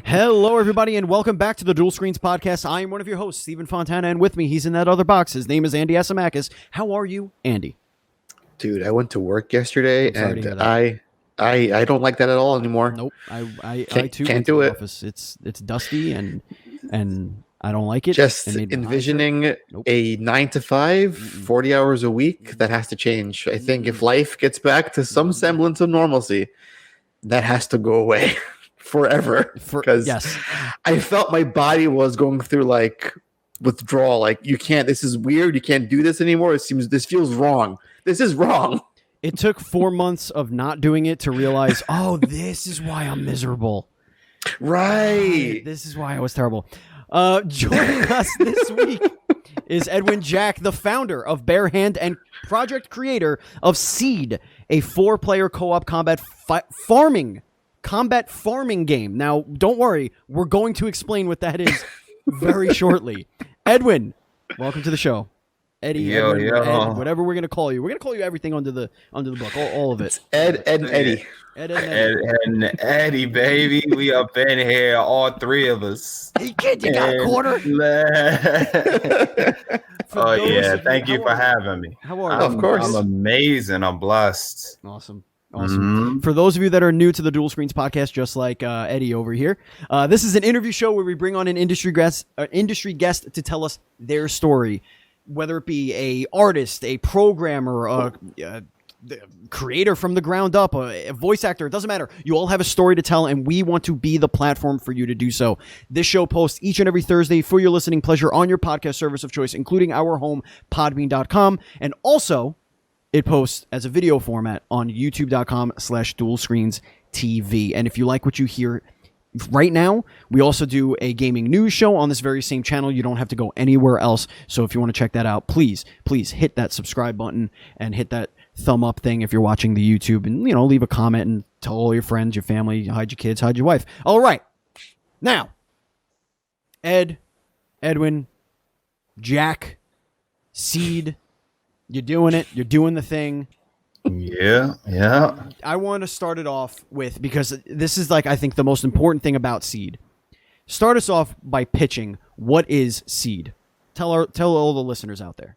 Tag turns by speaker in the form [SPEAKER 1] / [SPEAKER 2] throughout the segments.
[SPEAKER 1] Hello, everybody, and welcome back to the Dual Screens podcast. I am one of your hosts, Stephen Fontana, and with me, he's in that other box. His name is Andy Asimakis. How are you, Andy?
[SPEAKER 2] Dude, I went to work yesterday, and I don't like that at all anymore.
[SPEAKER 1] Nope, I too
[SPEAKER 2] can't
[SPEAKER 1] went to
[SPEAKER 2] do
[SPEAKER 1] the
[SPEAKER 2] it.
[SPEAKER 1] office. It's dusty, and I don't like it.
[SPEAKER 2] Just
[SPEAKER 1] It made my eyes hurt.
[SPEAKER 2] envisioning
[SPEAKER 1] Nope.
[SPEAKER 2] a 9 to 5, 40 hours a week, that has to change. I think if life gets back to some semblance of normalcy, that has to go away forever. Because
[SPEAKER 1] yes,
[SPEAKER 2] I felt my body was going through like withdrawal. Like, you can't. This is weird. You can't do this anymore. This feels wrong. This is wrong.
[SPEAKER 1] it took 4 months of not doing it to realize, oh, this is why I'm miserable.
[SPEAKER 2] Right.
[SPEAKER 1] This is why I was terrible. Joining us this week is Edwin Jack, the founder of Barehand and project creator of Cede, a 4-player co-op combat farming game. Now, don't worry, we're going to explain what that is very shortly. Edwin, welcome to the show. Eddie, Edwin, Ed, whatever we're gonna call you. We're gonna call you everything under the book, all of it.
[SPEAKER 2] Ed and Eddie.
[SPEAKER 3] Ed and Eddie, baby. We up in here, all three of us.
[SPEAKER 1] Hey, kid, you got a quarter?
[SPEAKER 3] Oh, yeah. Thank you for having me.
[SPEAKER 1] How are you?
[SPEAKER 2] Of course.
[SPEAKER 3] I'm amazing. I'm blessed.
[SPEAKER 1] Awesome. For those of you that are new to the Dual Screens podcast, just like Eddie over here, this is an interview show where we bring on an industry guest to tell us their story, whether it be a artist, a programmer, the creator from the ground up, a voice actor. It doesn't matter. You all have a story to tell, and we want to be the platform for you to do so. This show posts each and every Thursday for your listening pleasure on your podcast service of choice, including our home, podbean.com, and also it posts as a video format on youtube.com/dualscreens.tv. And if you like what you hear right now, we also do a gaming news show on this very same channel. You don't have to go anywhere else. So if you want to check that out, please hit that subscribe button and hit that thumb up thing if you're watching the YouTube, and leave a comment and tell all your friends, your family, hide your kids, hide your wife. All right. Now, Edwin, Jack, Cede, you're doing it. You're doing the thing.
[SPEAKER 3] Yeah.
[SPEAKER 1] I want to start it off with, because this is I think the most important thing about Cede. Start us off by pitching. What is Cede? Tell all the listeners out there.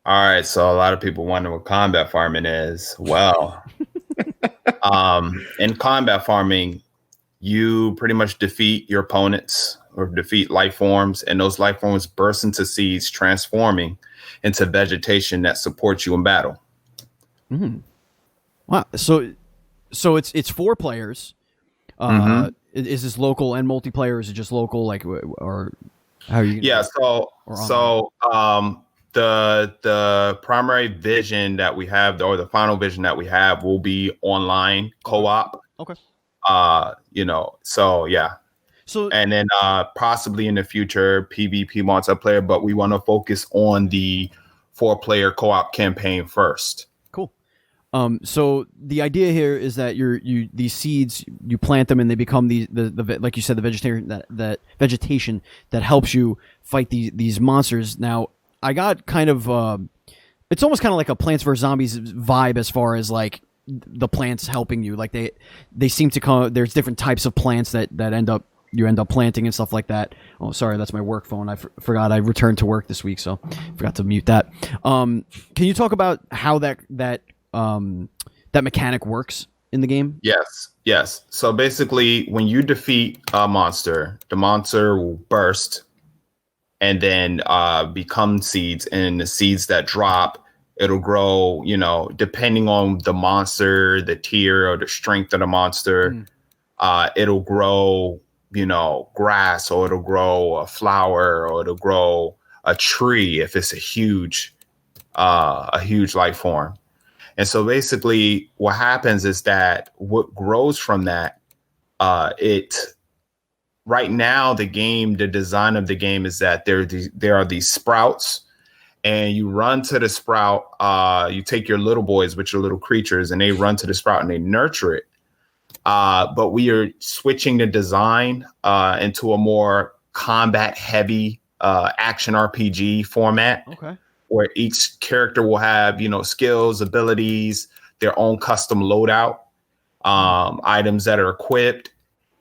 [SPEAKER 3] All right. So a lot of people wonder what combat farming is. Well, in combat farming, you pretty much defeat your opponents or defeat life forms, and those life forms burst into seeds, transforming into vegetation that supports you in battle.
[SPEAKER 1] Wow. So it's 4 players. Is this local and multiplayer? Is it just local? Or how are you?
[SPEAKER 3] Yeah. The primary vision that we have, or the final vision that we have, will be online co-op.
[SPEAKER 1] Okay.
[SPEAKER 3] So yeah. So, and then possibly in the future PvP multiplayer, but we want to focus on the 4-player co-op campaign first.
[SPEAKER 1] Cool. So the idea here is that these seeds, you plant them and they become the like you said, the vegetation that helps you fight these monsters. Now, I got kind of it's almost kind of like a Plants vs Zombies vibe as far as the plants helping you. Like they seem to come. There's different types of plants that you end up planting and stuff like that. Oh, sorry, that's my work phone. I forgot I returned to work this week, so forgot to mute that. Can you talk about how that mechanic works in the game?
[SPEAKER 3] Yes. So basically, when you defeat a monster, the monster will burst and then become seeds, and the seeds that drop, it'll grow, depending on the monster, the tier, or the strength of the monster. It'll grow, grass, or it'll grow a flower, or it'll grow a tree if it's a huge life form. And so basically what happens is that what grows from that, right now, the design of the game is that there are these sprouts, and you run to the sprout. You take your little boys, which are little creatures, and they run to the sprout and they nurture it. But we are switching the design into a more combat heavy action RPG format.
[SPEAKER 1] Okay.
[SPEAKER 3] Where each character will have, skills, abilities, their own custom loadout, items that are equipped.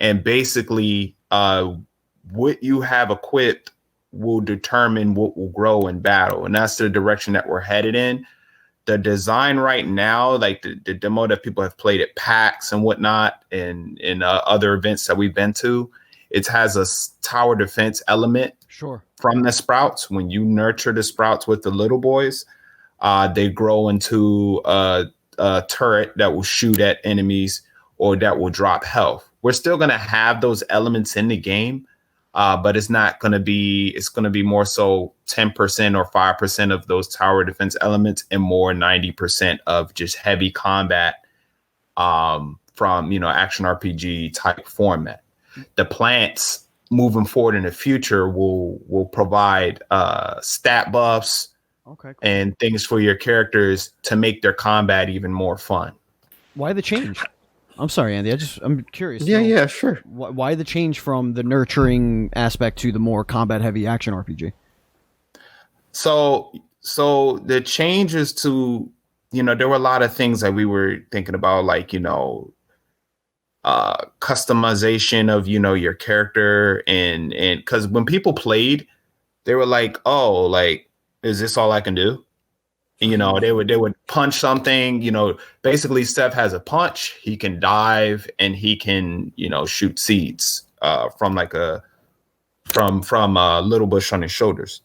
[SPEAKER 3] and basically what you have equipped will determine what will grow in battle, and that's the direction that we're headed in. The design right now, like the demo that people have played at PAX and whatnot, and in other events that we've been to, it has a tower defense element.
[SPEAKER 1] Sure.
[SPEAKER 3] From the sprouts. When you nurture the sprouts with the little boys, they grow into a turret that will shoot at enemies or that will drop health. We're still going to have those elements in the game, but it's not going to be, it's going to be more so 10% or 5% of those tower defense elements and more 90% of just heavy combat from, action RPG type format. The plants moving forward in the future will provide stat buffs,
[SPEAKER 1] okay, cool,
[SPEAKER 3] and things for your characters to make their combat even more fun.
[SPEAKER 1] Why the change? I'm sorry, Andy. I'm curious.
[SPEAKER 2] Yeah, sure.
[SPEAKER 1] Why the change from the nurturing aspect to the more combat heavy action RPG?
[SPEAKER 3] So the changes to, there were a lot of things that we were thinking about, like, customization of, your character, and because when people played, they were like, oh, like, is this all I can do? And, they would punch something, basically Steph has a punch, he can dive, and he can, shoot seeds from a little bush on his shoulders.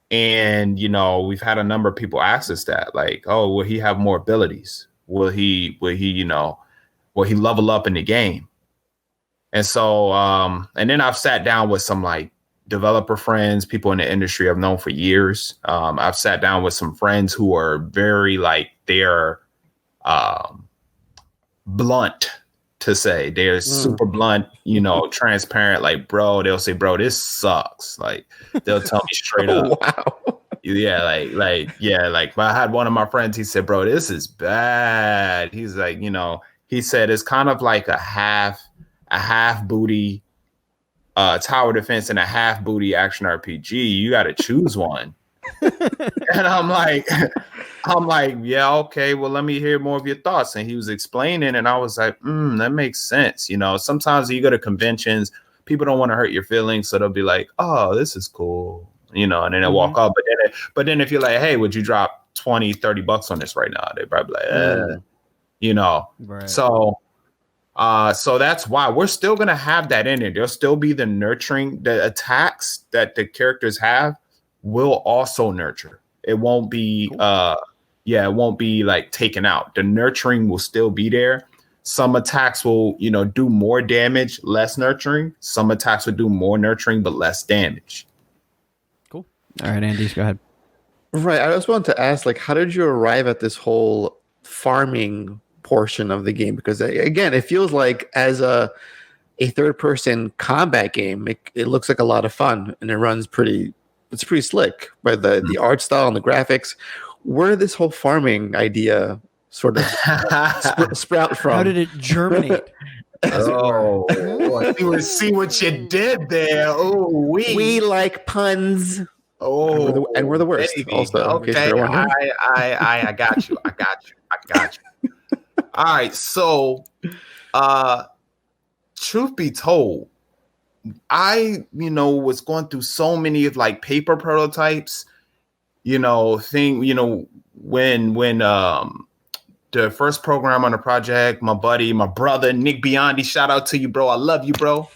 [SPEAKER 3] And, we've had a number of people ask us that, like, oh, will he have more abilities? Will he level up in the game? And so, and then I've sat down with some like developer friends, people in the industry I've known for years. I've sat down with some friends who are very like, they're blunt to say. They're super blunt, transparent, like, bro, they'll say, bro, this sucks. Like, they'll tell me straight up.
[SPEAKER 2] Wow.
[SPEAKER 3] Yeah, like, but I had one of my friends, he said, bro, this is bad. He's like, he said it's kind of like a half booty tower defense and a half booty action RPG. You got to choose one. And I'm like, yeah, okay, well, let me hear more of your thoughts. And he was explaining, and I was like, that makes sense. Sometimes you go to conventions, people don't want to hurt your feelings, so they'll be like, oh, this is cool, and then they'll walk off. But then if you're like, hey, would you drop $20-$30 on this right now? They probably like,
[SPEAKER 1] Right.
[SPEAKER 3] So that's why we're still going to have that in there. There'll still be the nurturing, the attacks that the characters have will also nurture. It won't be,
[SPEAKER 1] cool.
[SPEAKER 3] It won't be like taken out. The nurturing will still be there. Some attacks will, do more damage, less nurturing. Some attacks will do more nurturing, but less damage.
[SPEAKER 1] Cool. All right, Andy, go ahead.
[SPEAKER 2] Right. I just wanted to ask, like, how did you arrive at this whole farming portion of the game? Because again, it feels like as a third-person combat game, it looks like a lot of fun, and it's pretty slick by the art style and the graphics. Where did this whole farming idea sort of sprout from?
[SPEAKER 1] How did it germinate?
[SPEAKER 3] See what you did there. Oh,
[SPEAKER 2] we like puns.
[SPEAKER 3] Oh,
[SPEAKER 2] and we're the worst.
[SPEAKER 3] Baby.
[SPEAKER 2] Also,
[SPEAKER 3] okay, I got you. All right, so truth be told, I was going through so many of like paper prototypes, when the first program on the project, my brother Nick Biondi, shout out to you, bro. I love you, bro.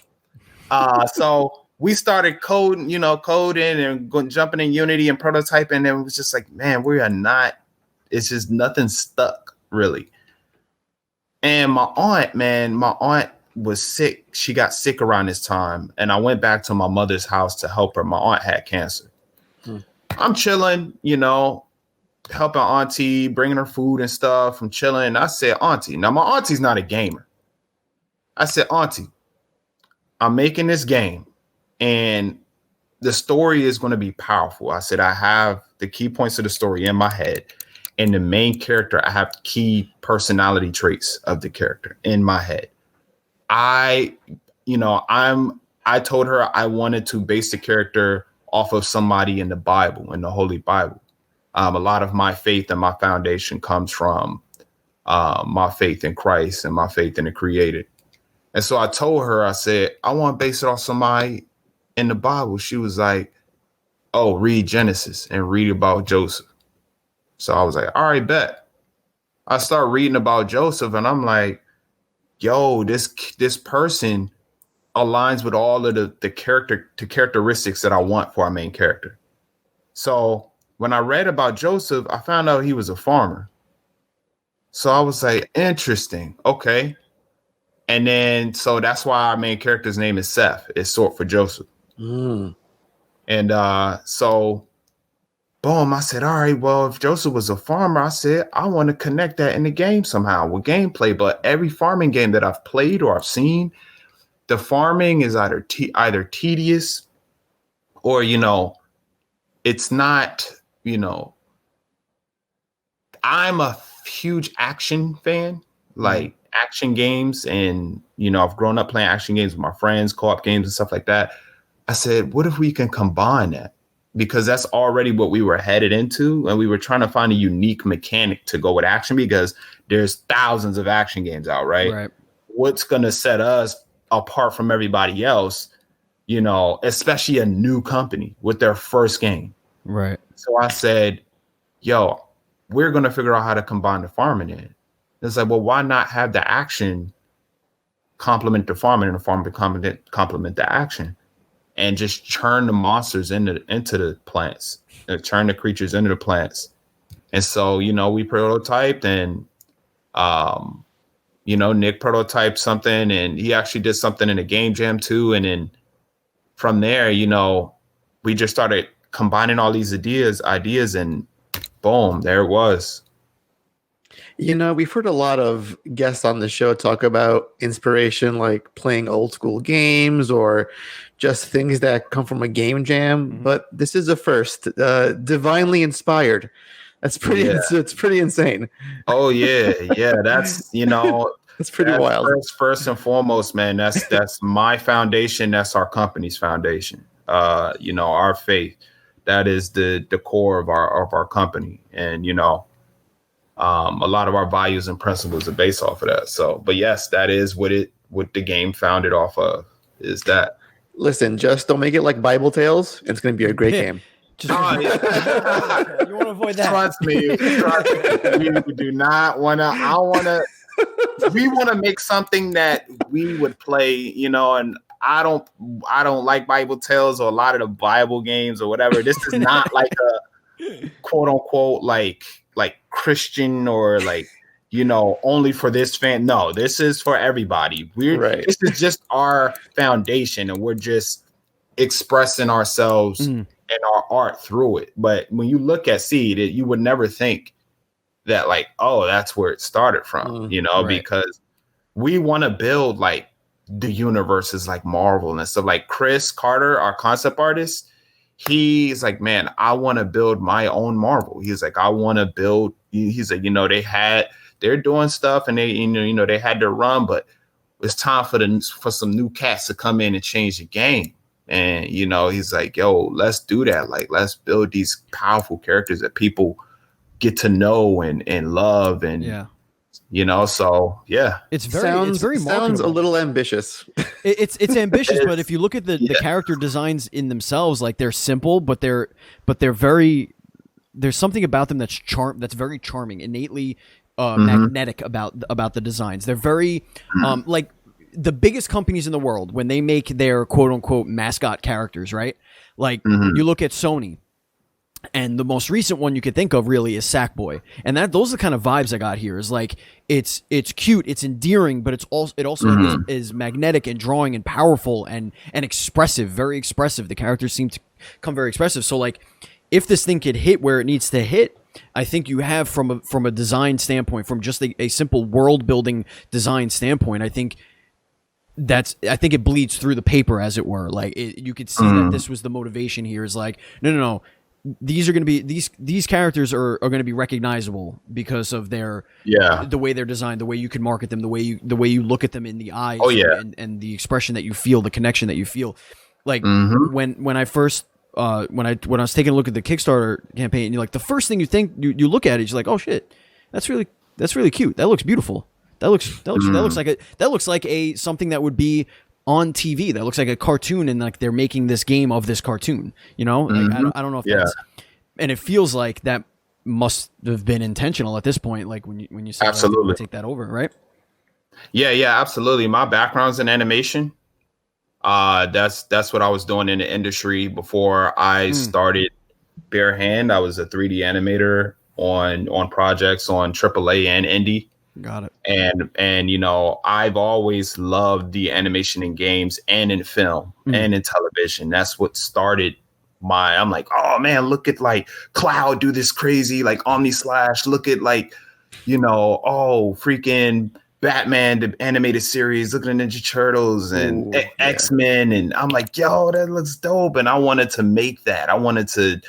[SPEAKER 3] So we started coding and jumping in Unity and prototyping, and it was just like, man, it's just nothing stuck really. And my aunt was sick. She got sick around this time, and I went back to my mother's house to help her. My aunt had cancer. I'm chilling, helping auntie, bringing her food and stuff. I'm chilling. I said, auntie, now my auntie's not a gamer. I said, auntie, I'm making this game, and the story is going to be powerful. I said, I have the key points of the story in my head. And the main character, I have key personality traits of the character in my head. I told her I wanted to base the character off of somebody in the Bible, in the Holy Bible. A lot of my faith and my foundation comes from my faith in Christ and my faith in the Creator. And so I told her, I said, I want to base it off somebody in the Bible. She was like, oh, read Genesis and read about Joseph. So I was like, all right, bet. I start reading about Joseph and I'm like, yo, this person aligns with all of the characteristics that I want for our main character. So when I read about Joseph, I found out he was a farmer. So I was like, interesting. Okay. And then, so that's why our main character's name is Seth. It's short for Joseph.
[SPEAKER 2] Mm.
[SPEAKER 3] And so, boom, I said, all right, well, if Joseph was a farmer, I said, I want to connect that in the game somehow with gameplay. But every farming game that I've played or I've seen, the farming is either tedious or, it's not, I'm a huge action fan, like action games. And, I've grown up playing action games with my friends, co-op games and stuff like that. I said, what if we can combine that? Because that's already what we were headed into. And we were trying to find a unique mechanic to go with action because there's thousands of action games out, right? What's going to set us apart from everybody else, especially a new company with their first game.
[SPEAKER 1] Right.
[SPEAKER 3] So I said, yo, we're going to figure out how to combine the farming in. It's like, well, why not have the action complement the farming and the farming complement the action? And just churn the monsters into the plants, turn the creatures into the plants. And so, we prototyped and, Nick prototyped something and he actually did something in a game jam too. And then from there, we just started combining all these ideas and boom, there it was.
[SPEAKER 2] We've heard a lot of guests on the show talk about inspiration, like playing old school games or just things that come from a game jam. But this is a first, divinely inspired. That's pretty.
[SPEAKER 3] Yeah.
[SPEAKER 2] It's pretty insane.
[SPEAKER 3] Oh yeah, that's
[SPEAKER 2] that's pretty wild.
[SPEAKER 3] First and foremost, man, that's my foundation. That's our company's foundation. Our faith. That is the core of our company, and a lot of our values and principles are based off of that. So, but yes, that is what the game founded off of, is that.
[SPEAKER 2] Listen, just don't make it like Bible Tales. It's going to be a great game.
[SPEAKER 1] You want to avoid that.
[SPEAKER 3] Trust me. We do not want to. We want to make something that we would play, and I don't like Bible Tales or a lot of the Bible games or whatever. This is not like a quote unquote like Christian or like, only for this fan. No, this is for everybody. This is just our foundation and we're just expressing ourselves and our art through it. But when you look at Cede, you would never think that like, oh, that's where it started from, because we want to build like the universes like Marvel and stuff. Like Chris Carter, our concept artist, he's like, man, I want to build my own Marvel. He's like, I want to build. He's like, they're doing stuff and they, they had their run, but it's time for some new cats to come in and change the game. And, he's like, yo, let's do that. Like, let's build these powerful characters that people get to know and love. And, so, yeah.
[SPEAKER 1] It's very marketable.
[SPEAKER 2] Sounds a little ambitious.
[SPEAKER 1] It's ambitious, but if you look at the character designs in themselves, like they're simple, but they're very, there's something about them that's very charming, innately magnetic about the designs. They're very like the biggest companies in the world when they make their quote unquote mascot characters, right? Like you look at Sony, and the most recent one you could think of really is Sackboy, and those are the kind of vibes I got here. Is like it's cute, it's endearing, but it also is magnetic and drawing and powerful and expressive, very expressive. The characters seem to come very expressive. So like, if this thing could hit where it needs to hit, I think you have from a design standpoint, from just a simple world building design standpoint, I think it bleeds through the paper, as it were. Like you could see that this was the motivation here. Is like, no. These are going to be these characters are going to be recognizable because of the way they're designed, the way you can market them, the way you look at them in the eyes, and the expression that you feel, the connection that you feel. Like when I first when I was taking a look at the Kickstarter campaign, you're like, the first thing you think you look at it, you're like, oh shit, that's really cute. That looks beautiful. That looks like a something that would be on TV. That looks like a cartoon, and like they're making this game of this cartoon. You know, like, I don't know if that's, and it feels like that must have been intentional at this point. Like when you say
[SPEAKER 3] absolutely
[SPEAKER 1] take that over, right?
[SPEAKER 3] Yeah, absolutely. My background's in animation. That's what I was doing in the industry before I started Barehand. I was a 3D animator on projects on AAA and indie.
[SPEAKER 1] Got it.
[SPEAKER 3] And you know, I've always loved the animation in games and in film and in television. That's what started I'm like, oh man, look at like Cloud do this crazy like Omni Slash. Look at like, you know, freaking Batman, the animated series. Look at the Ninja Turtles and X-Men. And I'm like, yo, that looks dope. And I wanted to make that. I wanted to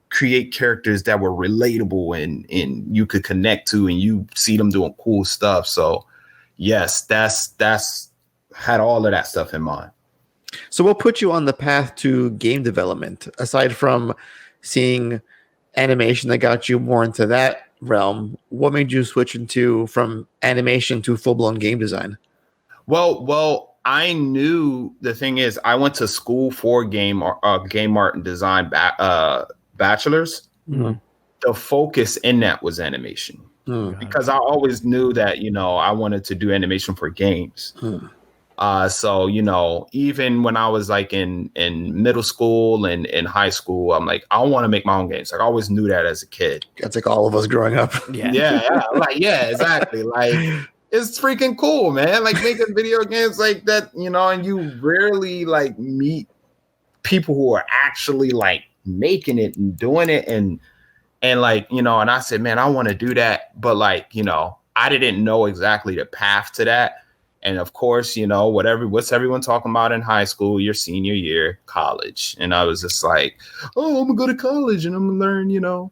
[SPEAKER 3] create characters that were relatable and you could connect to, and you see them doing cool stuff. So yes, that's had all of that stuff in mind.
[SPEAKER 2] So what put you on the path to game development, aside from seeing animation that got you more into that realm? What made you switch from animation to full-blown game design?
[SPEAKER 3] Well, I knew, the thing is, I went to school for game art and design bachelor's. The focus in that was animation, because I always knew that, you know, I wanted to do animation for games. So, you know, even when I was like in middle school and in high school, I'm like, I want to make my own games. Like, I always knew that as a kid.
[SPEAKER 2] That's like all of us growing up.
[SPEAKER 3] Yeah, exactly. Like, it's freaking cool, man. Like making video games like that, you know, and you rarely like meet people who are actually like making it and doing it and like, you know, and I said, man, I want to do that. But like, you know, I didn't know exactly the path to that. And of course, you know, what's everyone talking about in high school, your senior year, college. And I was just like, oh, I'm gonna go to college and I'm gonna learn, you know,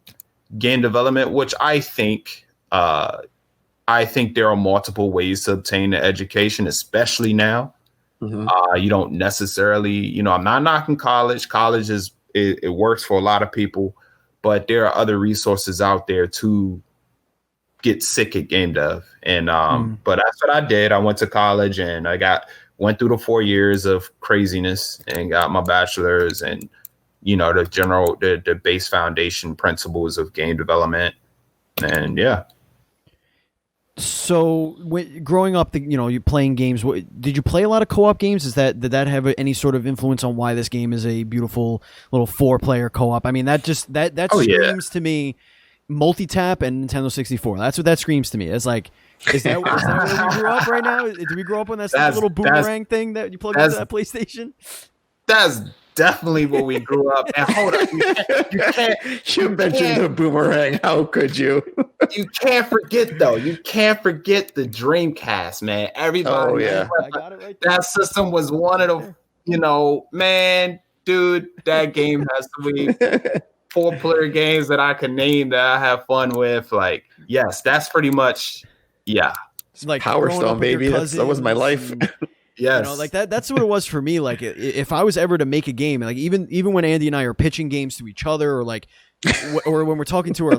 [SPEAKER 3] game development, which I think there are multiple ways to obtain the education, especially now. You don't necessarily, you know, I'm not knocking college. College it works for a lot of people, but there are other resources out there to get sick at game dev. And but that's what I did. I went to college and I went through the 4 years of craziness and got my bachelor's, and you know, the base foundation principles of game development. And yeah.
[SPEAKER 1] So growing up, you know, you playing games. Did you play a lot of co-op games? Did that have any sort of influence on why this game is a beautiful little 4-player co-op? I mean, that screams to me multi-tap and Nintendo 64. That's what that screams to me. It's like, is that where we grew up right now? Did we grow up on that little boomerang thing that you plug into that PlayStation?
[SPEAKER 3] That's definitely where we grew up. And hold up,
[SPEAKER 2] you mentioned the boomerang. How could you?
[SPEAKER 3] You can't forget though. You can't forget the Dreamcast, man. Everybody,
[SPEAKER 2] oh yeah,
[SPEAKER 1] I got it right there.
[SPEAKER 3] That system was one of the, you know, man, dude, that game has to be 4-player games that I can name that I have fun with. Like, yes, that's pretty much, yeah.
[SPEAKER 1] It's like
[SPEAKER 2] Power Stone, baby. That was my life.
[SPEAKER 3] Yes.
[SPEAKER 1] You know, like that's what it was for me. Like, if I was ever to make a game, like even when Andy and I are pitching games to each other, or like, or when we're talking to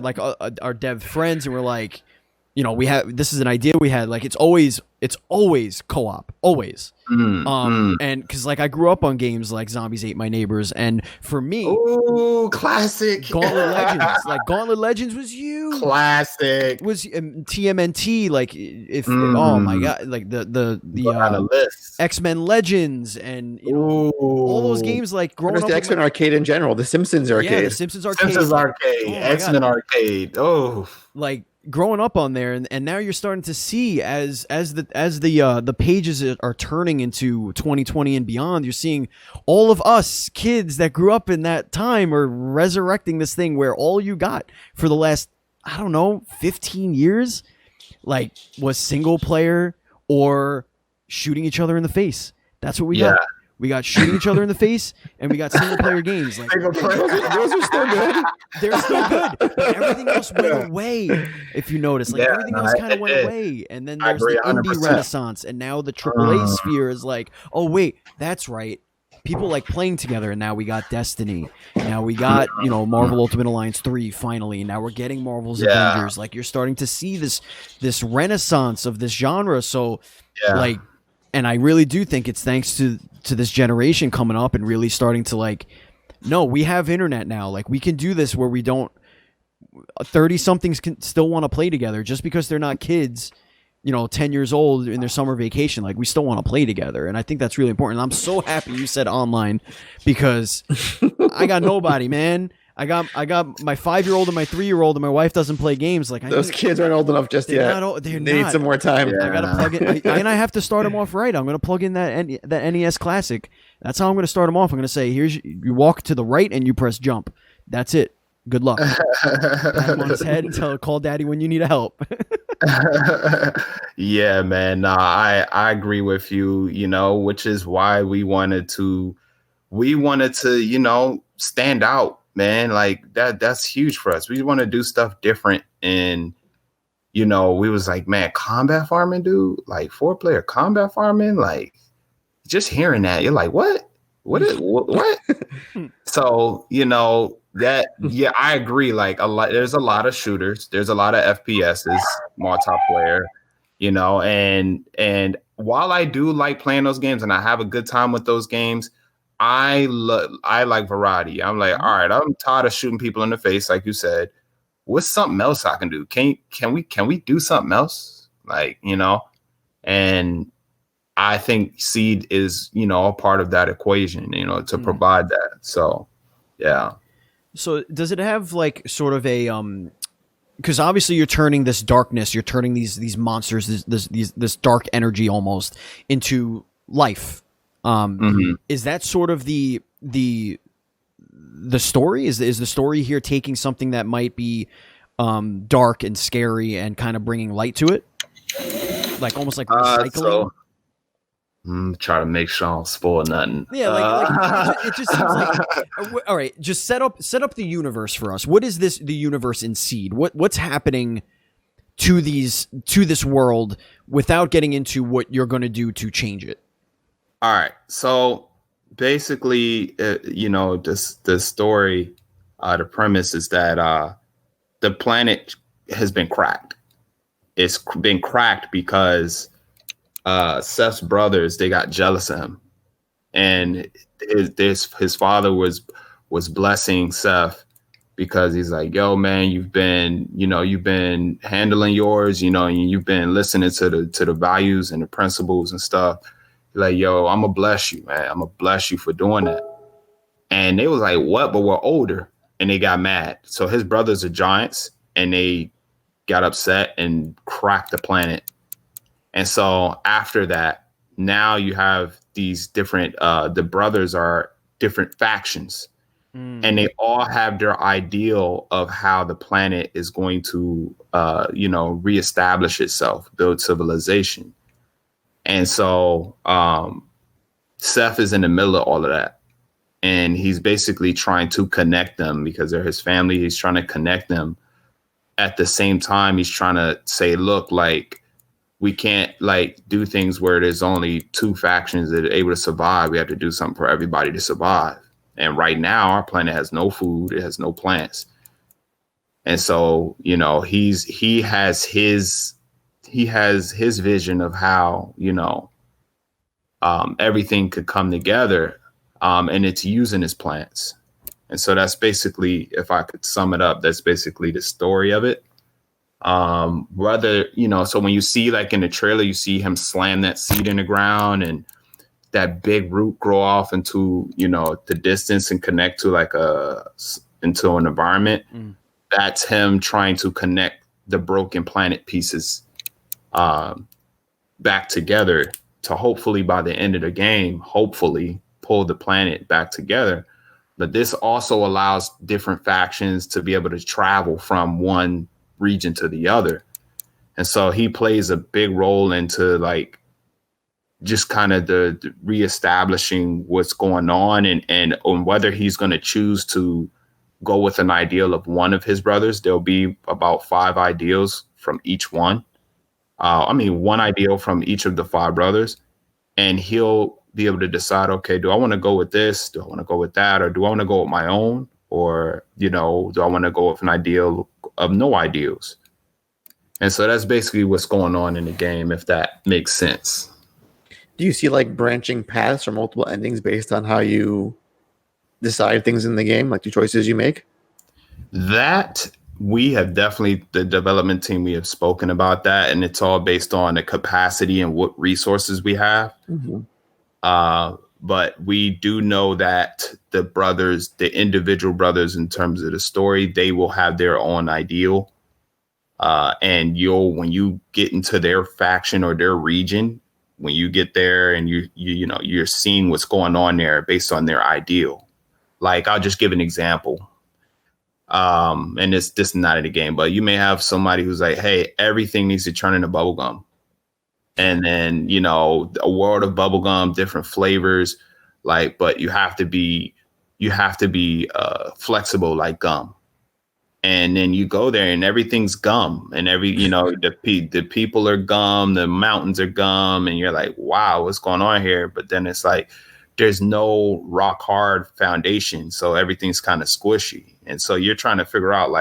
[SPEAKER 1] our dev friends, and we're like, you know, this is an idea we had. Like, it's always co-op, always. And because like I grew up on games like Zombies Ate My Neighbors, and for me,
[SPEAKER 3] ooh, classic
[SPEAKER 1] Gauntlet Legends. Like Gauntlet Legends was huge.
[SPEAKER 3] Classic
[SPEAKER 1] was TMNT. Like oh my god, like the X-Men Legends, and you know, all those games. Like growing up,
[SPEAKER 2] the X-Men arcade in general, the Simpsons arcade,
[SPEAKER 1] the Simpsons arcade,
[SPEAKER 3] X-Men arcade. Oh,
[SPEAKER 1] like growing up on there, and now you're starting to see as the pages are turning into 2020 and beyond, you're seeing all of us kids that grew up in that time are resurrecting this thing where all you got for the last, I don't know, 15 years like was single player or shooting each other in the face. That's what we got. We got shooting each other in the face, and we got single-player games. Like, those are still good. They're still good. But everything else went away, if you notice. Like, everything else kind of went away. And then there's the indie renaissance, and now the AAA sphere is like, oh, wait, that's right. people like playing together, and now we got Destiny. Now we got, Marvel Ultimate Alliance 3 finally. Now we're getting Marvel's Avengers. Like, you're starting to see this renaissance of this genre. So like, and I really do think it's thanks to this generation coming up and really starting to like, no, we have internet now. Like, we can do this where we don't 30-somethings can still want to play together just because they're not kids, 10 years old in their summer vacation. Like, we still want to play together. And I think that's really important. And I'm so happy you said online, because I got nobody, man. I got my 5-year-old and my 3-year-old, and my wife doesn't play games. Like,
[SPEAKER 2] those kids aren't old enough just yet. They need some more time.
[SPEAKER 1] I gotta plug in, and I have to start them off right. I'm gonna plug in that NES Classic. That's how I'm gonna start them off. I'm gonna say, you walk to the right and you press jump. That's it. Good luck. Pat him on his head and call daddy when you need help.
[SPEAKER 3] Yeah, man. Nah, I agree with you, which is why we wanted to, stand out, man. Like, that's huge for us. We want to do stuff different. And, we was like, man, combat farming, dude, like 4-player combat farming, like, just hearing that, you're like, what? What? So, that, I agree. Like, there's a lot of shooters, there's a lot of FPSs, multiplayer, and while I do like playing those games and I have a good time with those games, I like variety. I'm like, all right, I'm tired of shooting people in the face, like you said. What's something else I can do? Can we do something else? Like, and I think Cede is, a part of that equation, to provide that. So, yeah.
[SPEAKER 1] So does it have like sort of a because obviously you're turning this darkness, you're turning these monsters, this dark energy almost into life. Is that sort of the story? Is the story here taking something that might be dark and scary and kind of bringing light to it, like almost like recycling?
[SPEAKER 3] Try to make sure I don't spoil nothing.
[SPEAKER 1] Yeah, like it just seems like. All right, just set up the universe for us. What is the universe in Cede? What's happening to this world without getting into what you're going to do to change it?
[SPEAKER 3] All right, so basically, the story, the premise is that the planet has been cracked. It's been cracked because Seth's brothers, they got jealous of him, and his father was blessing Seth because he's like, yo, man, you've been handling yours, and you've been listening to the values and the principles and stuff. Like, yo, I'm gonna bless you, man. I'm gonna bless you for doing that. And they was like, what? But we're older, and they got mad. So his brothers are giants, and they got upset and cracked the planet. And so after that, now you have these different, the brothers are different factions, and they all have their ideal of how the planet is going to, reestablish itself, build civilization. And so Seth is in the middle of all of that. And he's basically trying to connect them because they're his family. He's trying to connect them. At the same time, he's trying to say, look, like, we can't like do things where there's only 2 factions that are able to survive. We have to do something for everybody to survive. And right now our planet has no food. It has no plants. And so, he has his vision of how, everything could come together. And it's using his plants. And so that's basically, if I could sum it up, that's basically the story of it. So when you see, like in the trailer, you see him slam that seed in the ground and that big root grow off into, the distance and connect to into an environment. That's him trying to connect the broken planet pieces back together to hopefully by the end of the game, pull the planet back together. But this also allows different factions to be able to travel from one region to the other. And so he plays a big role into like just kind of the reestablishing what's going on and on whether he's going to choose to go with an ideal of one of his brothers. There'll be about 5 ideals from each one. One ideal from each of the 5 brothers. and he'll be able to decide, okay, do I want to go with this? Do I want to go with that? Or do I want to go with my own? Or, do I want to go with an ideal of no ideals? And so that's basically what's going on in the game, if that makes sense.
[SPEAKER 2] Do you see like branching paths or multiple endings based on how you decide things in the game, like the choices you make?
[SPEAKER 3] That we have definitely, the development team, we have spoken about that, and it's all based on the capacity and what resources we have.
[SPEAKER 2] Mm-hmm.
[SPEAKER 3] But we do know that the individual brothers, in terms of the story, they will have their own ideal. And when you get into their faction or their region, when you get there and you're seeing what's going on there based on their ideal. Like, I'll just give an example. And this is not in the game, but you may have somebody who's like, hey, everything needs to turn into bubblegum. And then, a world of bubblegum, different flavors, but you have to be flexible like gum. And then you go there and everything's gum, and the people are gum, the mountains are gum, and you're like, wow, what's going on here? But then it's like, there's no rock hard foundation. So everything's kind of squishy. And so you're trying to figure out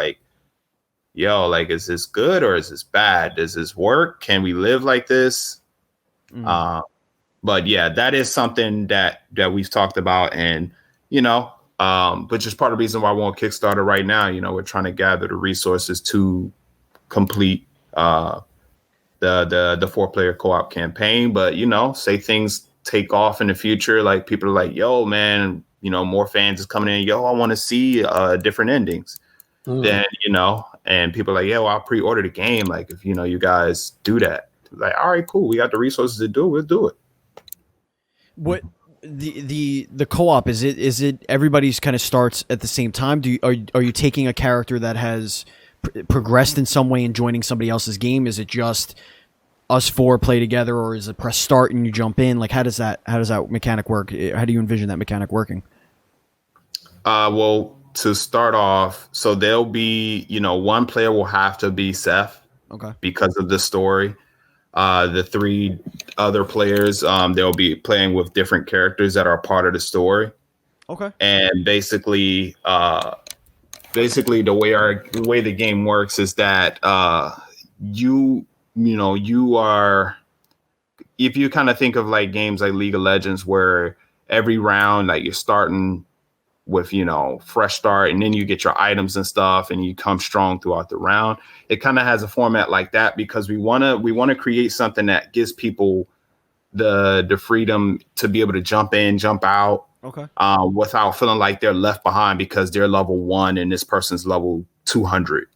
[SPEAKER 3] is this good or is this bad? Does this work? Can we live like this? But yeah, that is something that we've talked about, and, but just part of the reason why I want Kickstarter right now, we're trying to gather the resources to complete the 4-player co-op campaign. But, say things take off in the future, like people are like, yo, man, more fans is coming in. Yo, I want to see different endings. Then, and people are like, yeah, well, I'll pre-order the game. Like, if, you guys do that, like, all right, cool. We got the resources to do it. We'll do it.
[SPEAKER 1] What the co-op, is it everybody's kind of starts at the same time? Are you taking a character that has progressed in some way and joining somebody else's game? Is it just us 4 play together, or is it press start and you jump in? Like, how does that mechanic work? How do you envision that mechanic working?
[SPEAKER 3] Well, to start off, so there'll be, one player will have to be Seth.
[SPEAKER 1] Okay. Because
[SPEAKER 3] of the story. The 3 other players, they'll be playing with different characters that are part of the story.
[SPEAKER 2] Okay.
[SPEAKER 3] And basically, the way the game works is that you are, if you kind of think of like games like League of Legends, where every round, like, you're starting with, fresh start, and then you get your items and stuff, and you come strong throughout the round. It kind of has a format like that because we want to create something that gives people the freedom to be able to jump in, jump out,
[SPEAKER 1] okay,
[SPEAKER 3] without feeling like they're left behind because they're level 1 and this person's level 200.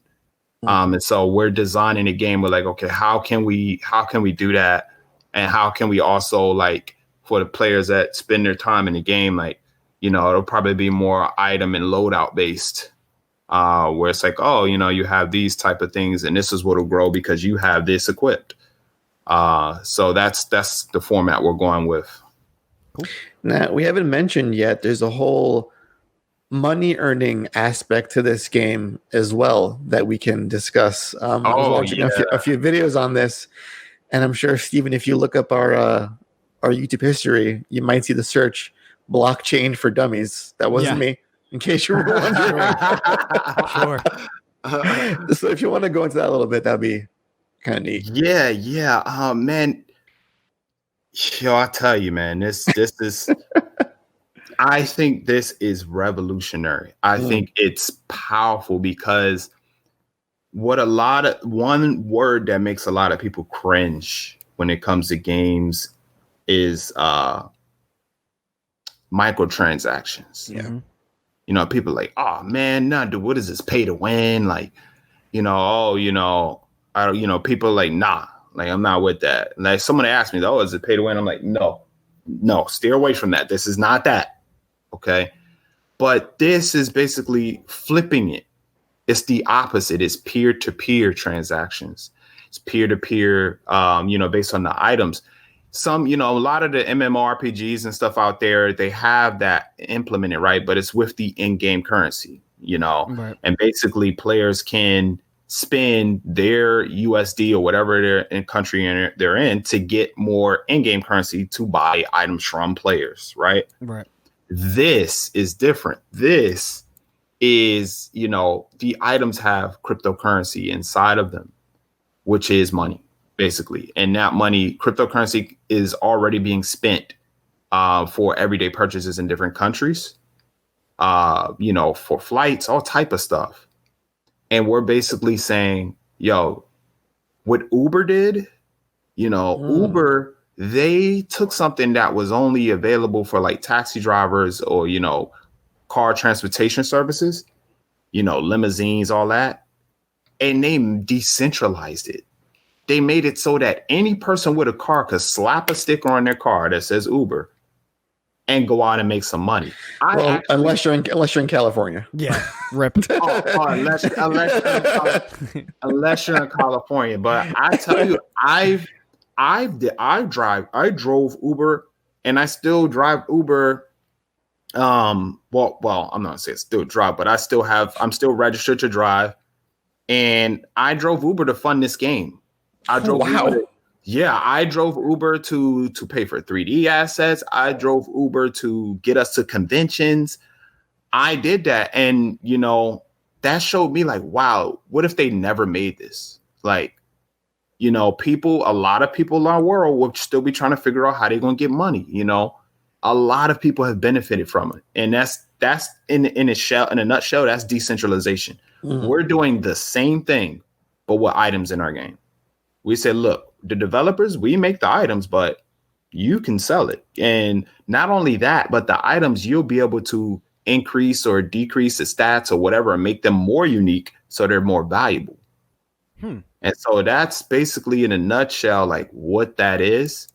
[SPEAKER 3] And so we're designing a game. We're like, okay, how can we do that? And how can we also, like, for the players that spend their time in the game, like, it'll probably be more item and loadout based, where it's like, oh, you have these type of things and this is what'll grow because you have this equipped. So that's the format we're going with.
[SPEAKER 2] Cool. Now, we haven't mentioned yet, there's a whole money earning aspect to this game as well that we can discuss. I was watching a few videos on this, and I'm sure, Steven, if you look up our YouTube history, you might see the search blockchain for dummies. That wasn't me, in case you were wondering.
[SPEAKER 1] Sure.
[SPEAKER 2] So if you want to go into that a little bit, that'd be kind of neat.
[SPEAKER 3] Yeah. Man, I tell you, man, this is I think this is revolutionary. I think it's powerful because one word that makes a lot of people cringe when it comes to games is microtransactions.
[SPEAKER 2] Yeah.
[SPEAKER 3] People are like, oh man, dude, what is this, pay to win? Like, people are like, nah, like, I'm not with that. Like, someone asked me, oh, is it pay to win? I'm like, no, steer away from that. This is not that. Okay. But this is basically flipping it. It's the opposite. It's peer-to-peer transactions. It's peer-to-peer, based on the items. Some, a lot of the MMORPGs and stuff out there, they have that implemented, right? But it's with the in-game currency,
[SPEAKER 1] Right.
[SPEAKER 3] And basically players can spend their USD or whatever they're in country they're in to get more in-game currency to buy items from players, right?
[SPEAKER 1] Right.
[SPEAKER 3] This is different. This is, the items have cryptocurrency inside of them, which is money, basically. And that money, cryptocurrency, is already being spent for everyday purchases in different countries, for flights, all type of stuff. And we're basically saying, yo, what Uber did, Uber, they took something that was only available for like taxi drivers or, car transportation services, limousines, all that. And they decentralized it. They made it so that any person with a car could slap a sticker on their car that says Uber and go out and make some money.
[SPEAKER 2] Unless you're in California.
[SPEAKER 1] Yeah. Rip.
[SPEAKER 3] unless you're in California. But I tell you, I drove Uber and I still drive Uber. I'm not gonna say still drive, but I'm still registered to drive. And I drove Uber to fund this game. I drove Uber I drove Uber to pay for 3D assets. I drove Uber to get us to conventions. I did that. And, that showed me like, wow, what if they never made this? Like, a lot of people in our world will still be trying to figure out how they're going to get money. A lot of people have benefited from it. And that's in a nutshell, that's decentralization. Mm-hmm. We're doing the same thing, but with items in our game. We said, look, the developers, we make the items, but you can sell it. And not only that, but the items, you'll be able to increase or decrease the stats or whatever and make them more unique so they're more valuable. And so that's basically in a nutshell, like what that is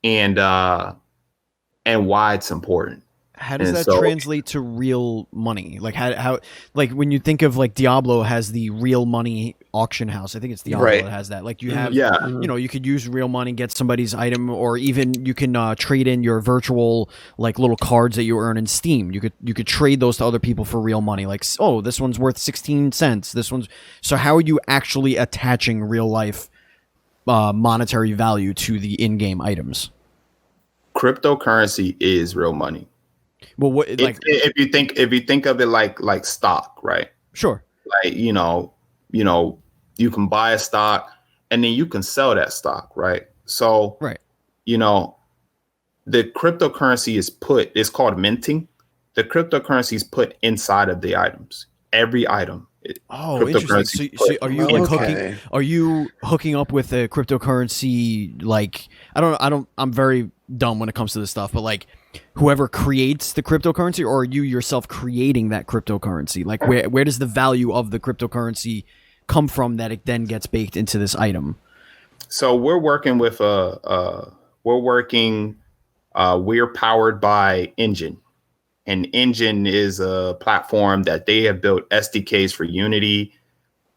[SPEAKER 3] and why it's important.
[SPEAKER 1] How does that translate to real money? Like how like when you think of like Diablo has the real money auction house. I think it's Diablo that has that. Like you have, you could use real money, get somebody's item, or even you can trade in your virtual like little cards that you earn in Steam. You could trade those to other people for real money. Like, oh, this one's worth 16 cents. This one's so how are you actually attaching real life monetary value to the in-game items?
[SPEAKER 3] Cryptocurrency is real money.
[SPEAKER 1] Well, what like
[SPEAKER 3] if you think of it like stock, right?
[SPEAKER 1] Sure.
[SPEAKER 3] Like you can buy a stock and then you can sell that stock, right? So
[SPEAKER 1] right.
[SPEAKER 3] The cryptocurrency it's called minting. The cryptocurrency is put inside of the items. Every item.
[SPEAKER 1] Oh, interesting. So are you like hooking up with a cryptocurrency? Like I'm very dumb when it comes to this stuff, but like whoever creates the cryptocurrency, or are you yourself creating that cryptocurrency? Like where does the value of the cryptocurrency come from that it then gets baked into this item?
[SPEAKER 3] So we're working with we're powered by Engine. And Engine is a platform that they have built SDKs for Unity.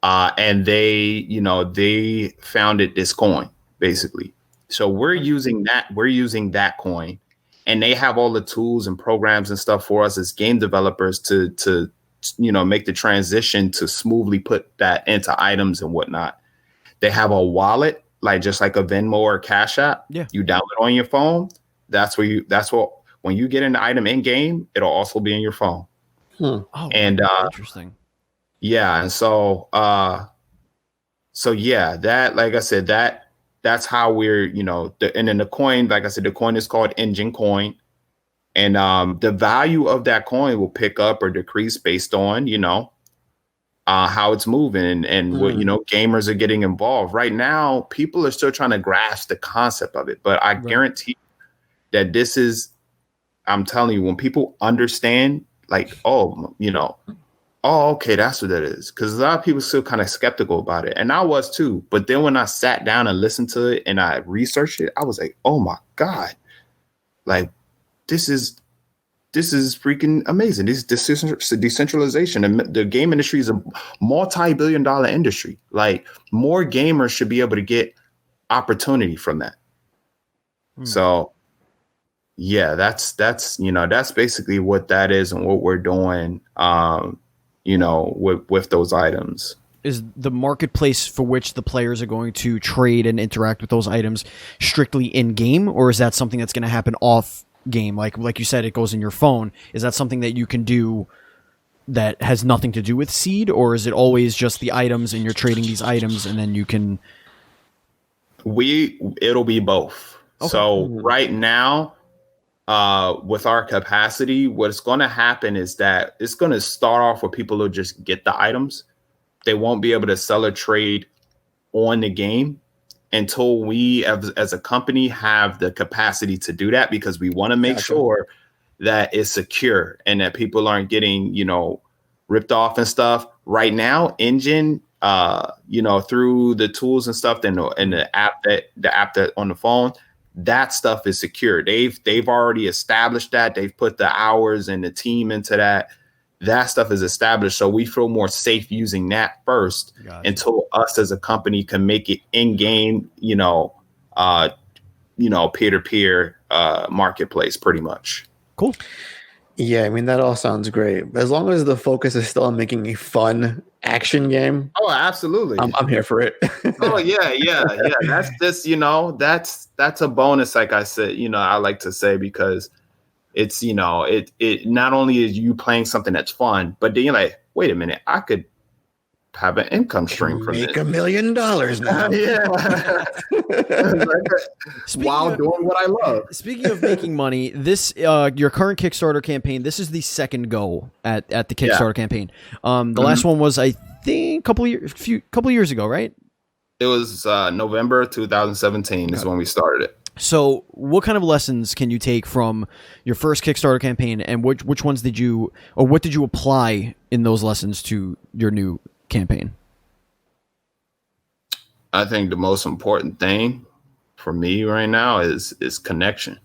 [SPEAKER 3] And they founded this coin, basically. So we're using that coin, and they have all the tools and programs and stuff for us as game developers to make the transition to smoothly put that into items and whatnot. They have a wallet, just like a Venmo or Cash App. Yeah. You download it on your phone. When you get an item in game, it'll also be in your phone.
[SPEAKER 1] Oh, and interesting.
[SPEAKER 3] Yeah. And so that, like I said, that's how we're, and then the coin, like I said, the coin is called Engine Coin. And the value of that coin will pick up or decrease based on, how it's moving and what, gamers are getting involved. Right now, people are still trying to grasp the concept of it. But I guarantee that I'm telling you, when people understand, like, okay, that's what that is. Because a lot of people are still kind of skeptical about it. And I was too. But then when I sat down and listened to it and I researched it, I was like, oh my God. Like, this is freaking amazing. This decentralization. And the game industry is a multi-billion-dollar industry. Like, more gamers should be able to get opportunity from that. So yeah, that's basically what that is and what we're doing, with those items.
[SPEAKER 1] is the marketplace for which the players are going to trade and interact with those items strictly in game, or is that something that's going to happen off game? Like you said, it goes in your phone. Is that something that you can do that has nothing to do with Seed, or is it always just the items and you're trading these items and then you can?
[SPEAKER 3] It'll be both. Okay. So right now, with our capacity, what's going to happen is that it's going to start off where people will just get the items. They won't be able to sell or trade on the game until we, as a company, have the capacity to do that, because we want to make sure that it's secure and that people aren't getting, ripped off and stuff. Right now, Engine, through the tools and stuff, and the app that on the phone, that stuff is secure. They've already established that. They've put the hours and the team into that. That stuff is established, so we feel more safe using that first until us as a company can make it in-game, peer-to-peer marketplace, pretty much.
[SPEAKER 1] Cool.
[SPEAKER 2] Yeah, I mean, that all sounds great. As long as the focus is still on making a fun action game.
[SPEAKER 3] Oh, absolutely.
[SPEAKER 2] I'm here for it.
[SPEAKER 3] Oh, yeah. That's just, that's a bonus, like I said, I like to say, because it's, it not only is you playing something that's fun, but then you're like, wait a minute, I could have an income stream from
[SPEAKER 2] make
[SPEAKER 3] this.
[SPEAKER 2] $1 million now.
[SPEAKER 3] Yeah. While doing what I love.
[SPEAKER 1] Speaking of making money, this your current Kickstarter campaign, this is the second go at the Kickstarter campaign. The last one was, I think, a couple of years ago, right?
[SPEAKER 3] It was November 2017 is when we started it.
[SPEAKER 1] So what kind of lessons can you take from your first Kickstarter campaign, and which ones what did you apply in those lessons to your new campaign?
[SPEAKER 3] I think the most important thing for me right now is connection.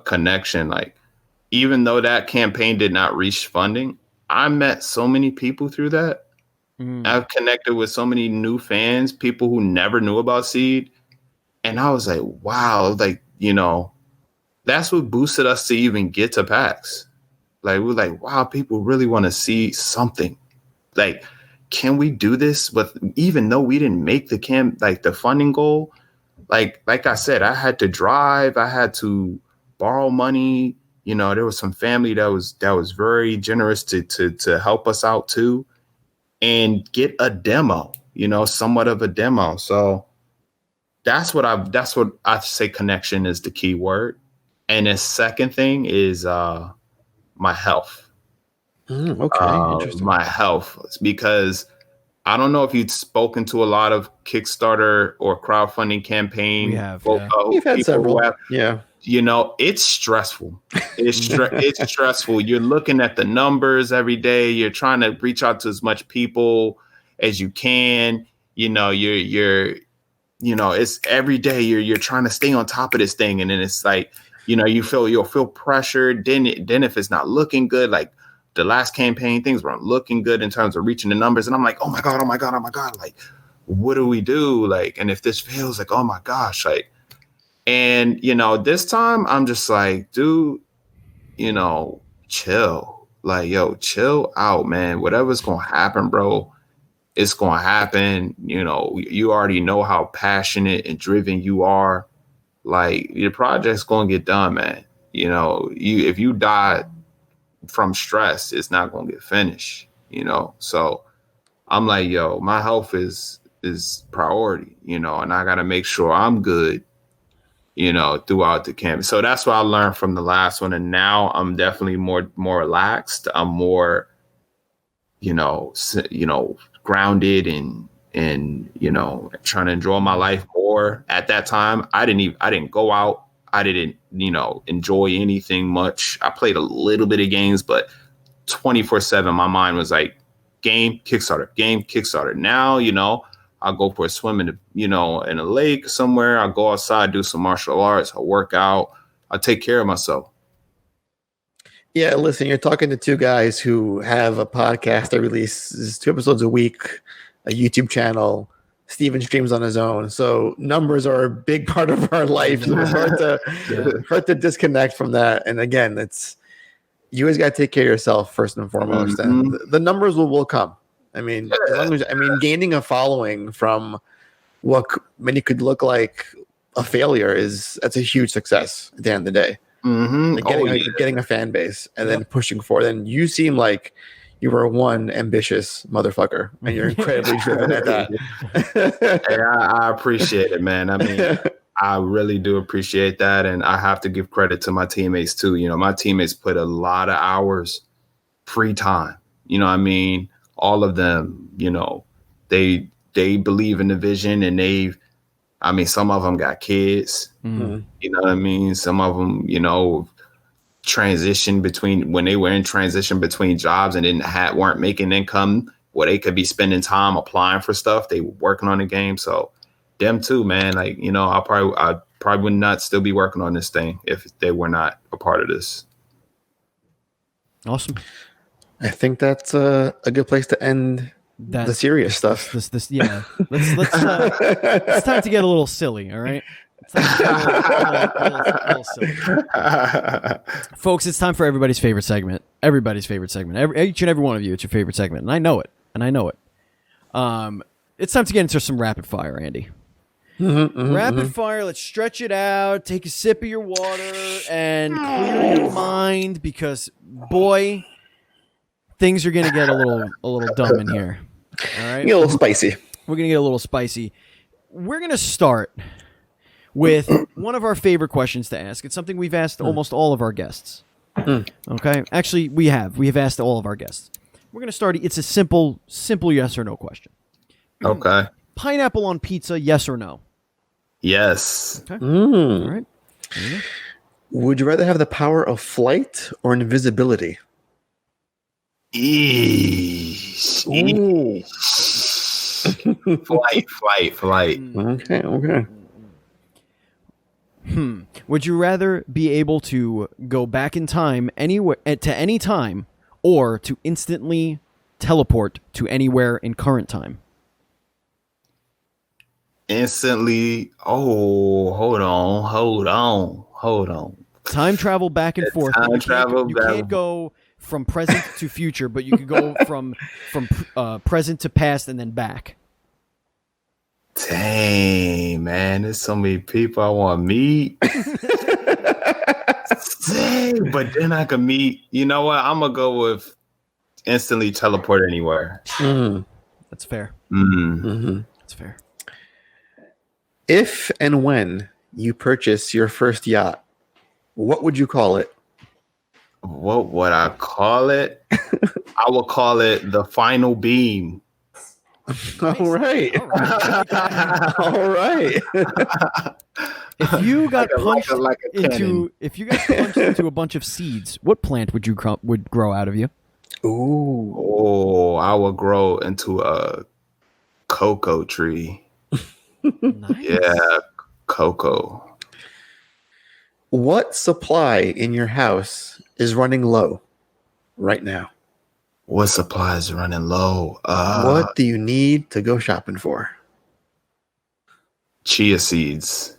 [SPEAKER 3] Connection. Like, even though that campaign did not reach funding, I met so many people through that. I've connected with so many new fans, people who never knew about Cede. And I was like, wow, like, that's what boosted us to even get to PAX. Like, we're like, wow, people really want to see something. Like, can we do this? But even though we didn't make the funding goal, like I said, I had to drive, I had to borrow money. There was some family that was very generous to help us out too, and get a demo, somewhat of a demo. So that's what I say. Connection is the key word. And the second thing is my health.
[SPEAKER 2] Okay, interesting.
[SPEAKER 3] My health, because I don't know if you've spoken to a lot of Kickstarter or crowdfunding campaign.
[SPEAKER 1] We have.
[SPEAKER 2] We've had several. Yeah.
[SPEAKER 3] It's stressful. It's stressful. You're looking at the numbers every day. You're trying to reach out to as much people as you can. You're it's every day you're trying to stay on top of this thing, and then it's like, you'll feel pressured. Then if it's not looking good, like the last campaign, things weren't looking good in terms of reaching the numbers, and I'm like, oh my god, like, what do we do? Like, and if this fails, like, oh my gosh, like, and this time I'm just like, dude, chill, like, yo, chill out, man. Whatever's gonna happen, bro, it's gonna happen. You already know how passionate and driven you are. Like, your project's gonna get done, man. If you die from stress, it's not gonna get finished. So I'm like, yo, my health is priority. And I gotta make sure I'm good, throughout the camp. So that's what I learned from the last one, and now I'm definitely more relaxed. I'm more, grounded and trying to enjoy my life more. At that time, I didn't go out. I didn't, enjoy anything much. I played a little bit of games, but 24/7, my mind was like, game, Kickstarter. Now, I'll go for a swim in a lake somewhere. I'll go outside, do some martial arts. I'll work out. I'll take care of myself.
[SPEAKER 2] Yeah, listen, you're talking to two guys who have a podcast that releases 2 episodes a week, a YouTube channel. Steven streams on his own. So numbers are a big part of our life. So it's hard to disconnect from that. And again, you always got to take care of yourself first and foremost. And the numbers will come. I mean, as long as gaining a following from what many could look like a failure that's a huge success at the end of the day.
[SPEAKER 3] Mm-hmm.
[SPEAKER 2] Like getting a fan base and then pushing forward. And you seem like you were one ambitious motherfucker, and you're incredibly driven at that.
[SPEAKER 3] Hey, I appreciate it, man. I mean, I really do appreciate that, and I have to give credit to my teammates too. You know, my teammates put a lot of hours, free time. You know what I mean? All of them, you know, they believe in the vision, and some of them got kids.
[SPEAKER 1] Mm-hmm.
[SPEAKER 3] You know what I mean? Some of them, you know, when they were in transition between jobs and weren't making income where they could be spending time applying for stuff. They were working on the game. So them too, man. Like, you know, I probably would not still be working on this thing if they were not a part of this.
[SPEAKER 1] Awesome.
[SPEAKER 2] I think that's a good place to end the serious stuff.
[SPEAKER 1] This yeah. It's time to get a little silly. All right. It's time to get a little silly. Folks, it's time for everybody's favorite segment. Everybody's favorite segment. Each and every one of you, it's your favorite segment, and I know it. It's time to get into some rapid fire, Andy. Rapid fire. Let's stretch it out. Take a sip of your water and clear your mind, because boy, things are gonna get a little dumb in here. All right,
[SPEAKER 2] Get a little spicy.
[SPEAKER 1] We're gonna get a little spicy. We're gonna start with one of our favorite questions to ask. It's something we've asked almost all of our guests. Okay, actually, we have asked all of our guests. We're gonna start. It's a simple yes or no question.
[SPEAKER 3] Okay.
[SPEAKER 1] Pineapple on pizza, yes or no?
[SPEAKER 3] Yes.
[SPEAKER 1] Okay. All right.
[SPEAKER 2] Would you rather have the power of flight or invisibility?
[SPEAKER 3] Eesh. Flight.
[SPEAKER 2] Okay.
[SPEAKER 1] Would you rather be able to go back in time anywhere to any time, or to instantly teleport to anywhere in current time?
[SPEAKER 3] Instantly. Oh, hold on.
[SPEAKER 1] Time travel back and forth.
[SPEAKER 3] Time
[SPEAKER 1] You
[SPEAKER 3] travel.
[SPEAKER 1] can't go from present to future, but you can go from present to past and then back.
[SPEAKER 3] Dang, man, there's so many people I want to meet. Dang, but then I can meet. You know what? I'm gonna go with instantly teleport anywhere.
[SPEAKER 1] That's fair. That's fair.
[SPEAKER 2] If and when you purchase your first yacht, what would you call it?
[SPEAKER 3] What would I call it? I will call it the Final Beam.
[SPEAKER 2] All right. All right.
[SPEAKER 1] If you got punched
[SPEAKER 3] cannon.
[SPEAKER 1] into a bunch of seeds, what plant would grow out of you?
[SPEAKER 2] Ooh.
[SPEAKER 3] Oh, I will grow into a cocoa tree.
[SPEAKER 1] Nice.
[SPEAKER 3] Yeah, cocoa.
[SPEAKER 2] What supply in your house is running low right now?
[SPEAKER 3] What supplies are running low?
[SPEAKER 2] What do you need to go shopping for?
[SPEAKER 3] Chia seeds.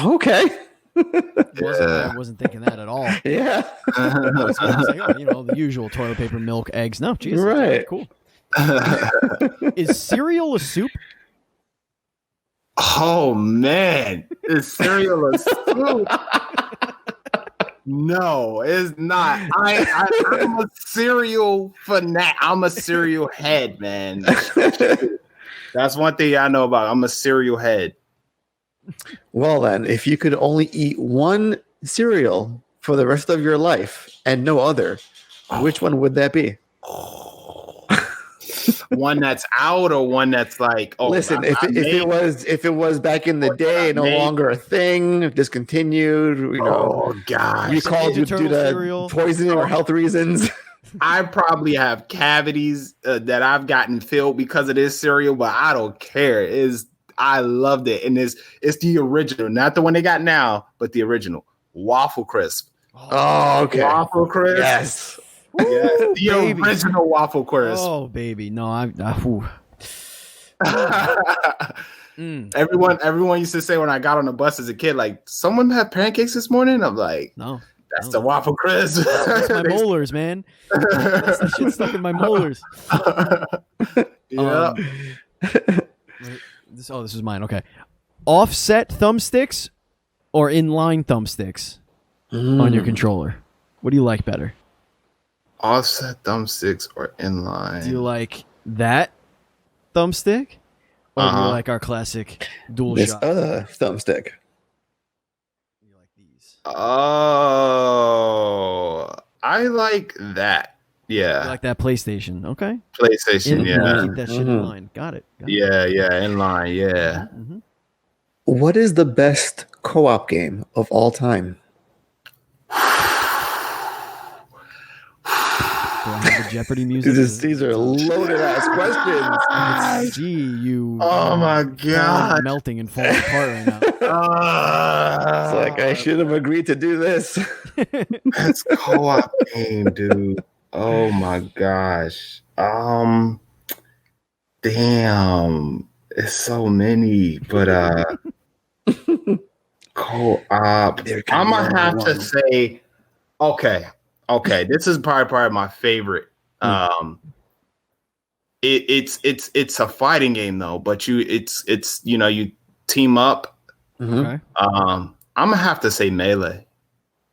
[SPEAKER 2] Okay.
[SPEAKER 1] I wasn't thinking that at all.
[SPEAKER 2] Yeah.
[SPEAKER 1] I was like, the usual toilet paper, milk, eggs. No, geez,
[SPEAKER 2] Right.
[SPEAKER 1] Cool. Is cereal a soup?
[SPEAKER 3] Oh man, is cereal a soup? No, it's not. I'm a cereal fanatic. I'm a cereal head, man. That's one thing I know about. I'm a cereal head.
[SPEAKER 2] Well, then, if you could only eat one cereal for the rest of your life and no other, which one would that be?
[SPEAKER 3] One that's out or one that's like, oh,
[SPEAKER 2] listen, if it was back in the day, no longer a thing, discontinued,
[SPEAKER 3] oh god,
[SPEAKER 2] you called due to poisoning or health reasons.
[SPEAKER 3] I probably have cavities that I've gotten filled because of this cereal, but I don't care. I loved it, and it's the original, not the one they got now, but the original Waffle Crisp.
[SPEAKER 2] Oh, okay.
[SPEAKER 3] Waffle Crisp.
[SPEAKER 2] Yes.
[SPEAKER 3] Yes, the original Waffle Crisp.
[SPEAKER 1] Oh, baby. No,
[SPEAKER 3] Everyone used to say when I got on the bus as a kid, like, someone had pancakes this morning? I'm like,
[SPEAKER 1] no.
[SPEAKER 3] That's the waffle crisp.
[SPEAKER 1] That's my molars, man. That's the shit stuck in my molars.
[SPEAKER 3] Yeah.
[SPEAKER 1] This is mine. Okay. Offset thumbsticks or inline thumbsticks on your controller? What do you like better?
[SPEAKER 3] Offset thumbsticks or inline?
[SPEAKER 1] Do you like that thumbstick? Or do you like our classic dual
[SPEAKER 2] This
[SPEAKER 1] shot?
[SPEAKER 2] other thumbstick.
[SPEAKER 1] You like these?
[SPEAKER 3] Oh, I like that. Yeah.
[SPEAKER 1] You like that PlayStation? Okay.
[SPEAKER 3] PlayStation, yeah.
[SPEAKER 1] Keep that shit in line. Got it.
[SPEAKER 3] Yeah, inline, yeah.
[SPEAKER 1] Mm-hmm.
[SPEAKER 2] What is the best co-op game of all time?
[SPEAKER 1] Do I have the Jeopardy music?
[SPEAKER 2] These are loaded ass questions.
[SPEAKER 1] I can see you.
[SPEAKER 3] Oh my god.
[SPEAKER 1] Melting and falling apart right now.
[SPEAKER 2] It's like I should have agreed to do this.
[SPEAKER 3] That's co-op game, dude. Oh my gosh. Damn. It's so many, but co-op. I'm gonna have to say, okay. This is probably part of my favorite. It's a fighting game though, but it's you team up.
[SPEAKER 1] Okay.
[SPEAKER 3] I'm gonna have to say Melee,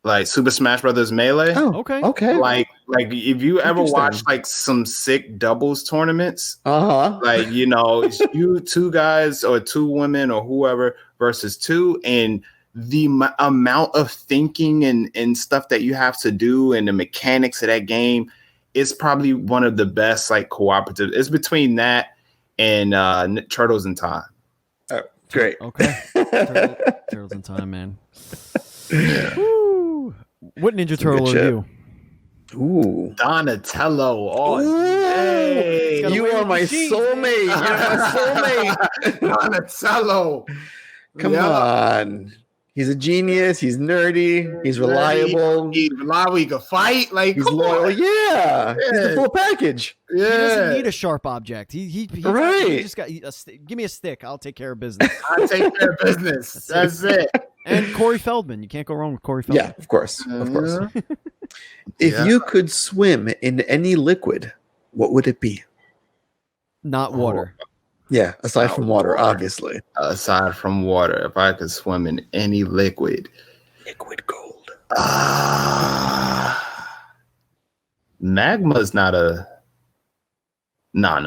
[SPEAKER 3] like Super Smash Brothers Melee.
[SPEAKER 2] Oh,
[SPEAKER 1] Okay.
[SPEAKER 2] Okay.
[SPEAKER 3] Like if you ever
[SPEAKER 2] Interesting.
[SPEAKER 3] watch like some sick doubles tournaments,
[SPEAKER 2] Uh-huh.
[SPEAKER 3] like it's you two guys or two women or whoever versus two, and the amount of thinking and stuff that you have to do and the mechanics of that game is probably one of the best like cooperative. It's between that and Turtles in Time.
[SPEAKER 2] Oh, great.
[SPEAKER 1] Okay. Turtles in Time, man. Woo. What Ninja Turtle are
[SPEAKER 2] shit.
[SPEAKER 1] you?
[SPEAKER 2] Ooh.
[SPEAKER 3] Donatello. Oh,
[SPEAKER 2] Ooh.
[SPEAKER 3] hey.
[SPEAKER 1] Got a
[SPEAKER 2] You
[SPEAKER 1] weird
[SPEAKER 2] are my
[SPEAKER 1] machine.
[SPEAKER 2] soulmate. You're my soulmate.
[SPEAKER 3] Donatello.
[SPEAKER 2] Come on. He's a genius. He's nerdy. He's reliable.
[SPEAKER 3] He's reliable. He can fight. Like
[SPEAKER 2] He's
[SPEAKER 3] come
[SPEAKER 2] loyal.
[SPEAKER 3] on.
[SPEAKER 2] Yeah. He's the
[SPEAKER 3] Yeah.
[SPEAKER 2] full package.
[SPEAKER 1] He doesn't
[SPEAKER 3] Yeah.
[SPEAKER 1] need a sharp object. He
[SPEAKER 2] Right.
[SPEAKER 1] just got give me a stick. I'll take care of business.
[SPEAKER 3] I take care of business. That's it.
[SPEAKER 1] And Corey Feldman. You can't go wrong with Corey Feldman.
[SPEAKER 2] Yeah, of course. Of course. If
[SPEAKER 3] Yeah.
[SPEAKER 2] you could swim in any liquid, what would it be?
[SPEAKER 1] Not water.
[SPEAKER 2] Yeah, aside
[SPEAKER 3] Not
[SPEAKER 2] from water,
[SPEAKER 3] water.
[SPEAKER 2] obviously.
[SPEAKER 3] Aside from water, if I could swim in any liquid,
[SPEAKER 2] Liquid gold.
[SPEAKER 3] magma's not a. No.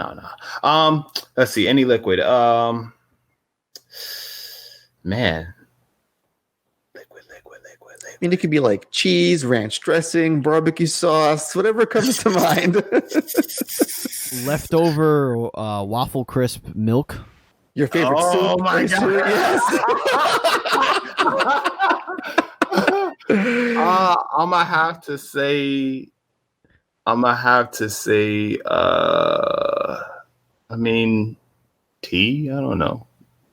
[SPEAKER 3] Let's see. Any liquid. Man. Liquid.
[SPEAKER 2] I mean, it could be like cheese, ranch dressing, barbecue sauce, whatever comes to mind.
[SPEAKER 1] Leftover waffle crisp milk.
[SPEAKER 2] Your favorite soup.
[SPEAKER 3] Oh my
[SPEAKER 2] or soup, Yes.
[SPEAKER 3] I'm gonna have to say. I mean, tea. I don't know.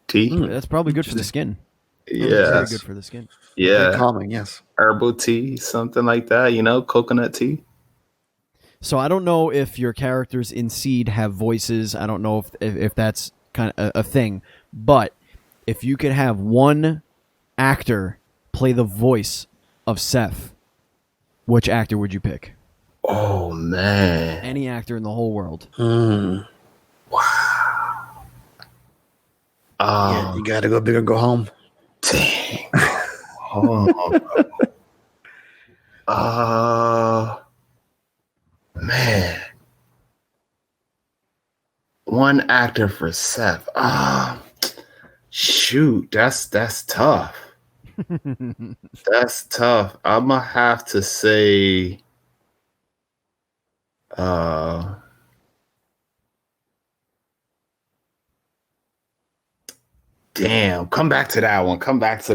[SPEAKER 3] Tea.
[SPEAKER 1] That's probably good for the skin.
[SPEAKER 3] Yeah.
[SPEAKER 1] Very good for the skin.
[SPEAKER 2] Very
[SPEAKER 3] Yeah.
[SPEAKER 2] calming, yes.
[SPEAKER 3] Herbal tea, something like that. Coconut tea.
[SPEAKER 1] So I don't know if your characters in Cede have voices. I don't know if that's kind of a thing. But if you could have one actor play the voice of Seth, which actor would you pick?
[SPEAKER 3] Oh man.
[SPEAKER 1] Any actor in the whole world.
[SPEAKER 2] Yeah, you gotta go big or go home.
[SPEAKER 3] Dang. Man. One actor for Seth. Shoot, that's tough. That's tough. I'm gonna have to say damn, come back to that one.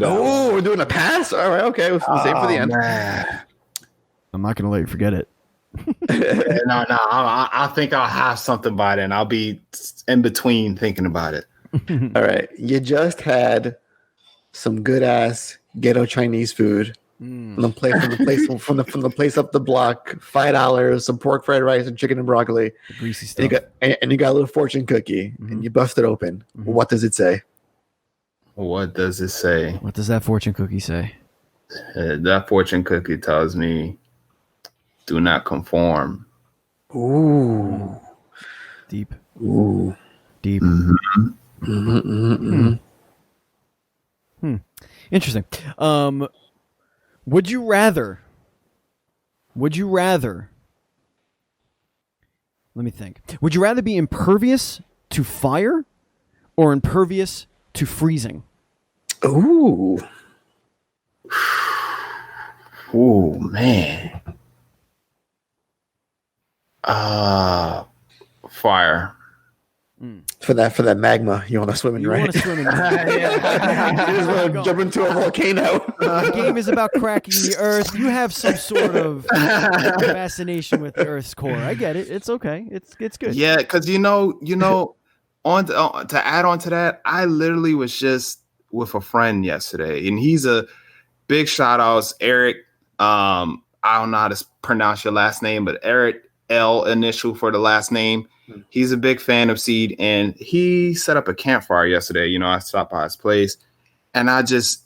[SPEAKER 2] Oh, we're doing a pass? All right, okay. We'll save for the end.
[SPEAKER 3] Man.
[SPEAKER 1] I'm not going to let you forget it.
[SPEAKER 3] No. I think I'll have something by then. I'll be in between thinking about it.
[SPEAKER 2] All right. You just had some good ass ghetto Chinese food from the place up the block. $5, some pork fried rice and chicken and broccoli.
[SPEAKER 1] The greasy
[SPEAKER 2] And
[SPEAKER 1] stuff.
[SPEAKER 2] you got a little fortune cookie and you bust it open. What does it say?
[SPEAKER 3] What does it say?
[SPEAKER 1] What does that fortune cookie say?
[SPEAKER 3] That fortune cookie tells me, do not conform.
[SPEAKER 2] Ooh.
[SPEAKER 1] Deep.
[SPEAKER 2] Ooh.
[SPEAKER 1] Deep.
[SPEAKER 3] Mm-hmm.
[SPEAKER 1] Interesting. Would you rather? Let me think. Would you rather be impervious to fire or impervious to freezing?
[SPEAKER 2] Ooh.
[SPEAKER 3] Oh man. Fire.
[SPEAKER 2] For that magma, you want to swim in,
[SPEAKER 1] You
[SPEAKER 2] right?
[SPEAKER 1] want to swim in.
[SPEAKER 2] You just want to jump into a volcano.
[SPEAKER 1] The game is about cracking the earth. You have some sort of fascination with the Earth's core. I get it. It's okay. It's good.
[SPEAKER 3] Yeah, because to add on to that, I literally was just with a friend yesterday, and he's a big shout outs, Eric. I don't know how to pronounce your last name, but Eric, L initial for the last name. He's a big fan of Cede, and he set up a campfire yesterday. You know, I stopped by his place, and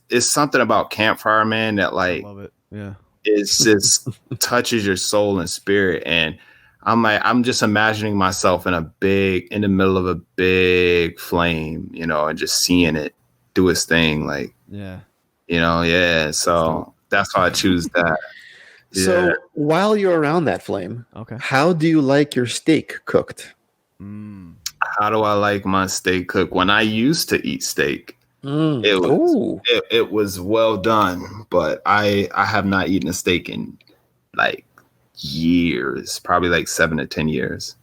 [SPEAKER 3] it's something about campfire, man, that like,
[SPEAKER 1] I love it. Yeah,
[SPEAKER 3] it's just touches your soul and spirit. And I'm just imagining myself in the middle of a big flame, you know, and just seeing it do its thing, like,
[SPEAKER 1] yeah,
[SPEAKER 3] you know, yeah. So that's why I choose that.
[SPEAKER 2] So
[SPEAKER 3] Yeah.
[SPEAKER 2] while you're around that flame,
[SPEAKER 1] okay.
[SPEAKER 2] how do you like your steak cooked?
[SPEAKER 3] How do I like my steak cooked? When I used to eat steak, it was well done, but I have not eaten a steak in like years, probably like 7 to 10 years.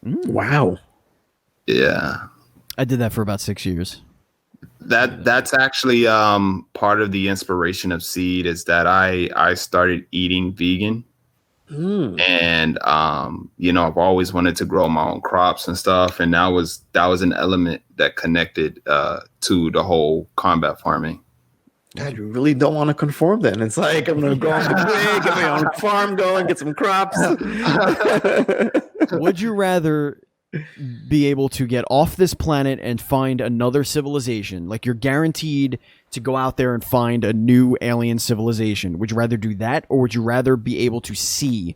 [SPEAKER 2] Wow.
[SPEAKER 3] Yeah.
[SPEAKER 1] I did that for about 6 years.
[SPEAKER 3] That's actually part of the inspiration of Cede is that I started eating vegan. And you know, I've always wanted to grow my own crops and stuff, and that was an element that connected to the whole combat farming.
[SPEAKER 2] God, you really don't want to conform then. It's like, I'm going to go on the grid, get my own farm going, get some crops.
[SPEAKER 1] Would you rather be able to get off this planet and find another civilization? Like, you're guaranteed to go out there and find a new alien civilization. Would you rather do that, or would you rather be able to see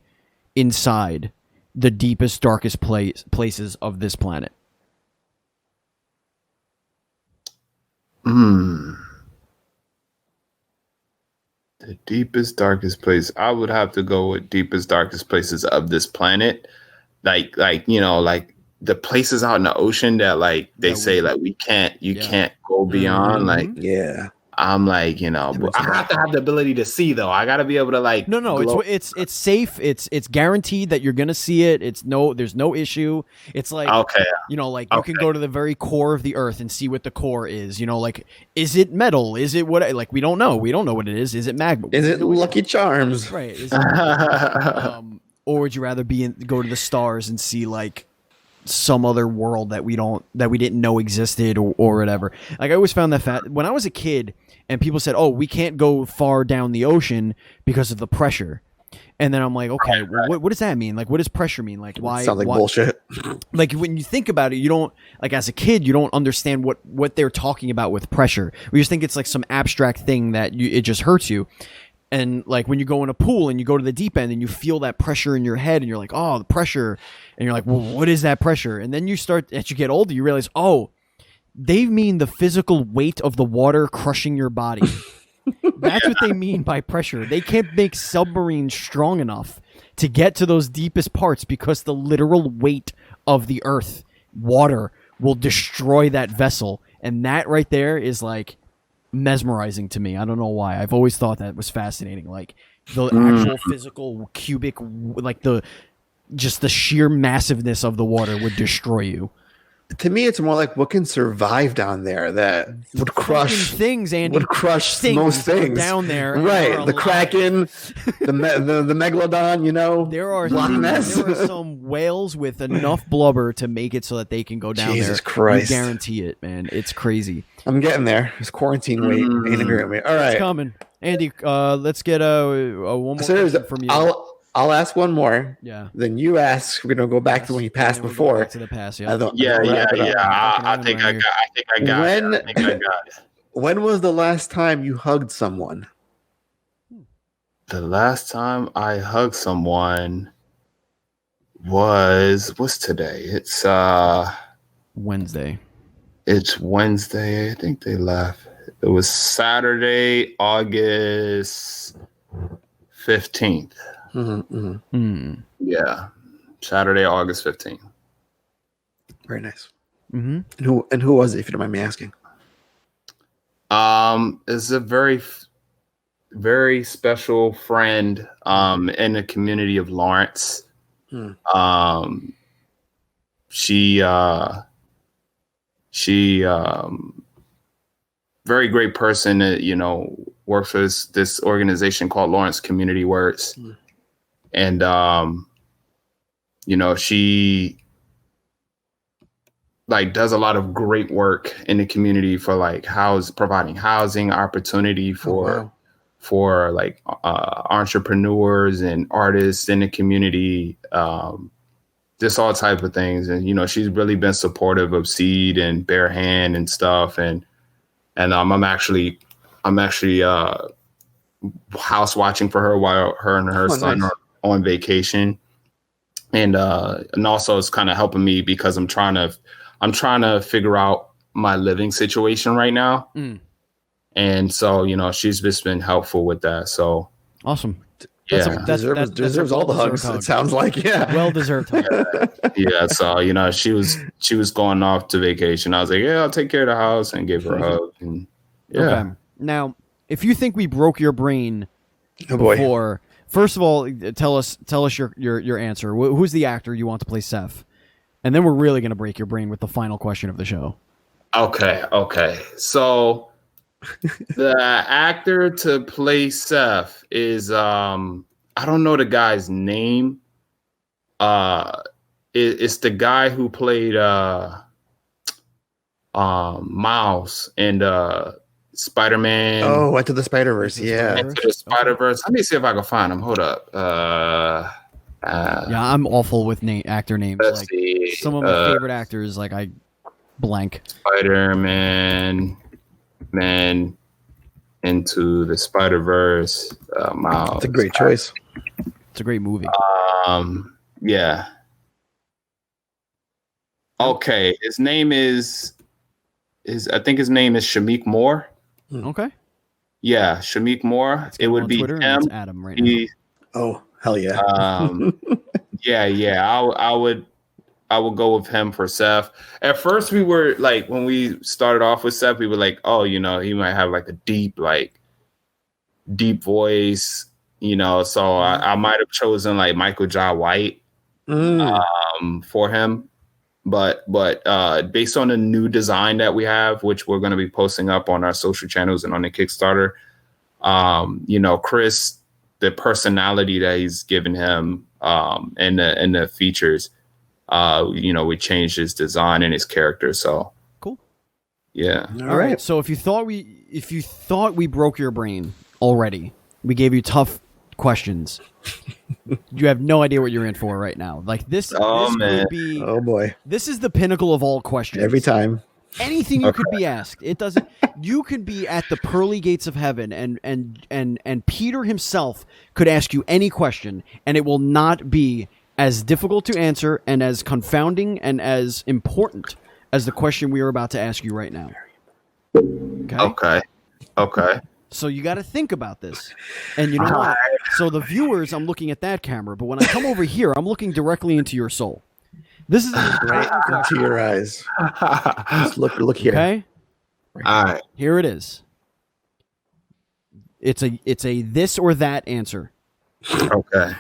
[SPEAKER 1] inside the deepest, darkest places of this planet?
[SPEAKER 3] The deepest, darkest place. I would have to go with deepest, darkest places of this planet. Like, you know, like the places out in the ocean that like they say like you can't go beyond. Like,
[SPEAKER 2] yeah.
[SPEAKER 3] I'm like, you know, but I have to have the ability to see though. I got to be able to like.
[SPEAKER 1] No. It's safe. It's guaranteed that you're gonna see it. There's no issue. It's like,
[SPEAKER 3] okay,
[SPEAKER 1] you know, like you can go to the very core of the earth and see what the core is. You know, like, is it metal? Is it what? Like, we don't know. We don't know what it is. Is it magma?
[SPEAKER 2] Is it Lucky Charms?
[SPEAKER 1] Right. Is it, or would you rather go to the stars and see like some other world that we didn't know existed or whatever? Like, I always found that when I was a kid and people said, oh, we can't go far down the ocean because of the pressure. And then I'm like, okay, well, what does that mean? Like, what does pressure mean? Like, why?
[SPEAKER 2] Sounds like bullshit.
[SPEAKER 1] Like, when you think about it, you don't, like, as a kid, you don't understand what they're talking about with pressure. We just think it's like some abstract thing that it just hurts you. And like, when you go in a pool and you go to the deep end and you feel that pressure in your head and you're like, oh, the pressure. And you're like, well, what is that pressure? And then as you get older, you realize, oh, they mean the physical weight of the water crushing your body. That's what they mean by pressure. They can't make submarines strong enough to get to those deepest parts because the literal weight of the earth, water, will destroy that vessel. And that right there is like mesmerizing to me. I don't know why. I've always thought that was fascinating. Like, the actual physical cubic, like the sheer massiveness of the water would destroy you.
[SPEAKER 2] To me, it's more like what can survive down there that would crush
[SPEAKER 1] things, Andy.
[SPEAKER 2] Would crush most things
[SPEAKER 1] down there,
[SPEAKER 2] right? The Kraken, the megalodon. You know,
[SPEAKER 1] there are some whales with enough blubber to make it so that they can go down there.
[SPEAKER 2] Jesus Christ!
[SPEAKER 1] You guarantee it, man. It's crazy.
[SPEAKER 2] I'm getting there. This quarantine weight ain't agreeing with me. All right,
[SPEAKER 1] it's coming, Andy. Let's get a one more question from you.
[SPEAKER 2] I'll ask one more.
[SPEAKER 1] Yeah.
[SPEAKER 2] Then you ask. We're gonna go back to when you passed before.
[SPEAKER 1] Back to the past. Yeah.
[SPEAKER 3] I think I got it.
[SPEAKER 2] When was the last time you hugged someone?
[SPEAKER 3] The last time I hugged someone what's today? It's
[SPEAKER 1] Wednesday.
[SPEAKER 3] It's Wednesday. I think they left. It was Saturday, August 15th. Yeah. Saturday, August 15th.
[SPEAKER 2] Very nice.
[SPEAKER 1] Mm-hmm.
[SPEAKER 2] And who was it, if you don't mind me asking?
[SPEAKER 3] Is a very, very special friend in the community of Lawrence. She very great person that, you know, works for this organization called Lawrence Community Works. And you know, she like does a lot of great work in the community for like providing housing opportunity for like entrepreneurs and artists in the community, just all type of things. And you know, she's really been supportive of Cede and Barehand and stuff. And I'm actually house watching for her while her and her son are on vacation. And also it's kind of helping me because I'm trying to figure out my living situation right now. And so, you know, she's just been helpful with that. So
[SPEAKER 1] awesome.
[SPEAKER 3] Yeah.
[SPEAKER 2] Deserves all the hugs. It sounds like,
[SPEAKER 1] well deserved hug.
[SPEAKER 3] Yeah. So, you know, she was going off to vacation. I was like, yeah, I'll take care of the house and give her a hug. And yeah.
[SPEAKER 1] Okay. Now, if you think we broke your brain before, first of all, tell us your answer. Who's the actor you want to play Seth? And then we're really going to break your brain with the final question of the show. Okay.
[SPEAKER 3] So the actor to play Seth is I don't know the guy's name. It's the guy who played Miles and Spider-Man.
[SPEAKER 2] Oh, Into the Spider-Verse. Yeah.
[SPEAKER 3] Into the Spider-Verse. Let me see if I can find him. Hold up.
[SPEAKER 1] Yeah, I'm awful with actor names.
[SPEAKER 3] Let's
[SPEAKER 1] like
[SPEAKER 3] see.
[SPEAKER 1] Some of my favorite actors, like I blank.
[SPEAKER 3] Spider-Man, Man, Into the Spider-Verse. Miles.
[SPEAKER 2] It's a great choice.
[SPEAKER 1] It's a great movie.
[SPEAKER 3] Yeah. Okay, his name is I think his name is Shameik Moore.
[SPEAKER 1] Okay.
[SPEAKER 3] Yeah, Shameik Moore. It would be
[SPEAKER 1] Twitter,
[SPEAKER 3] him.
[SPEAKER 1] it's Adam right now.
[SPEAKER 2] Oh, hell yeah.
[SPEAKER 3] Yeah. I would go with him for Seth. At first, we were like, when we started off with Seth, we were like, oh, you know, he might have like a deep voice, you know. So I might have chosen like Michael Jai White for him. But based on the new design that we have, which we're going to be posting up on our social channels and on the Kickstarter, you know, Chris, the personality that he's given him and the features, you know, we changed his design and his character. So
[SPEAKER 1] cool.
[SPEAKER 3] Yeah.
[SPEAKER 1] All right. So if you thought we broke your brain already, we gave you tough questions. You have no idea what you're in for right now. Like this would be.
[SPEAKER 2] Oh boy.
[SPEAKER 1] This is the pinnacle of all questions.
[SPEAKER 2] Every time.
[SPEAKER 1] Anything you could be asked. It doesn't. You could be at the pearly gates of heaven, and Peter himself could ask you any question, and it will not be as difficult to answer and as confounding and as important as the question we are about to ask you right now.
[SPEAKER 3] Okay.
[SPEAKER 1] So you got to think about this. And you know what? So the viewers, I'm looking at that camera, but when I come over here, I'm looking directly into your soul. This is
[SPEAKER 2] right into your eyes. Just look here.
[SPEAKER 1] Okay?
[SPEAKER 3] All right.
[SPEAKER 1] Here it is. It's a this or that answer.
[SPEAKER 3] Okay.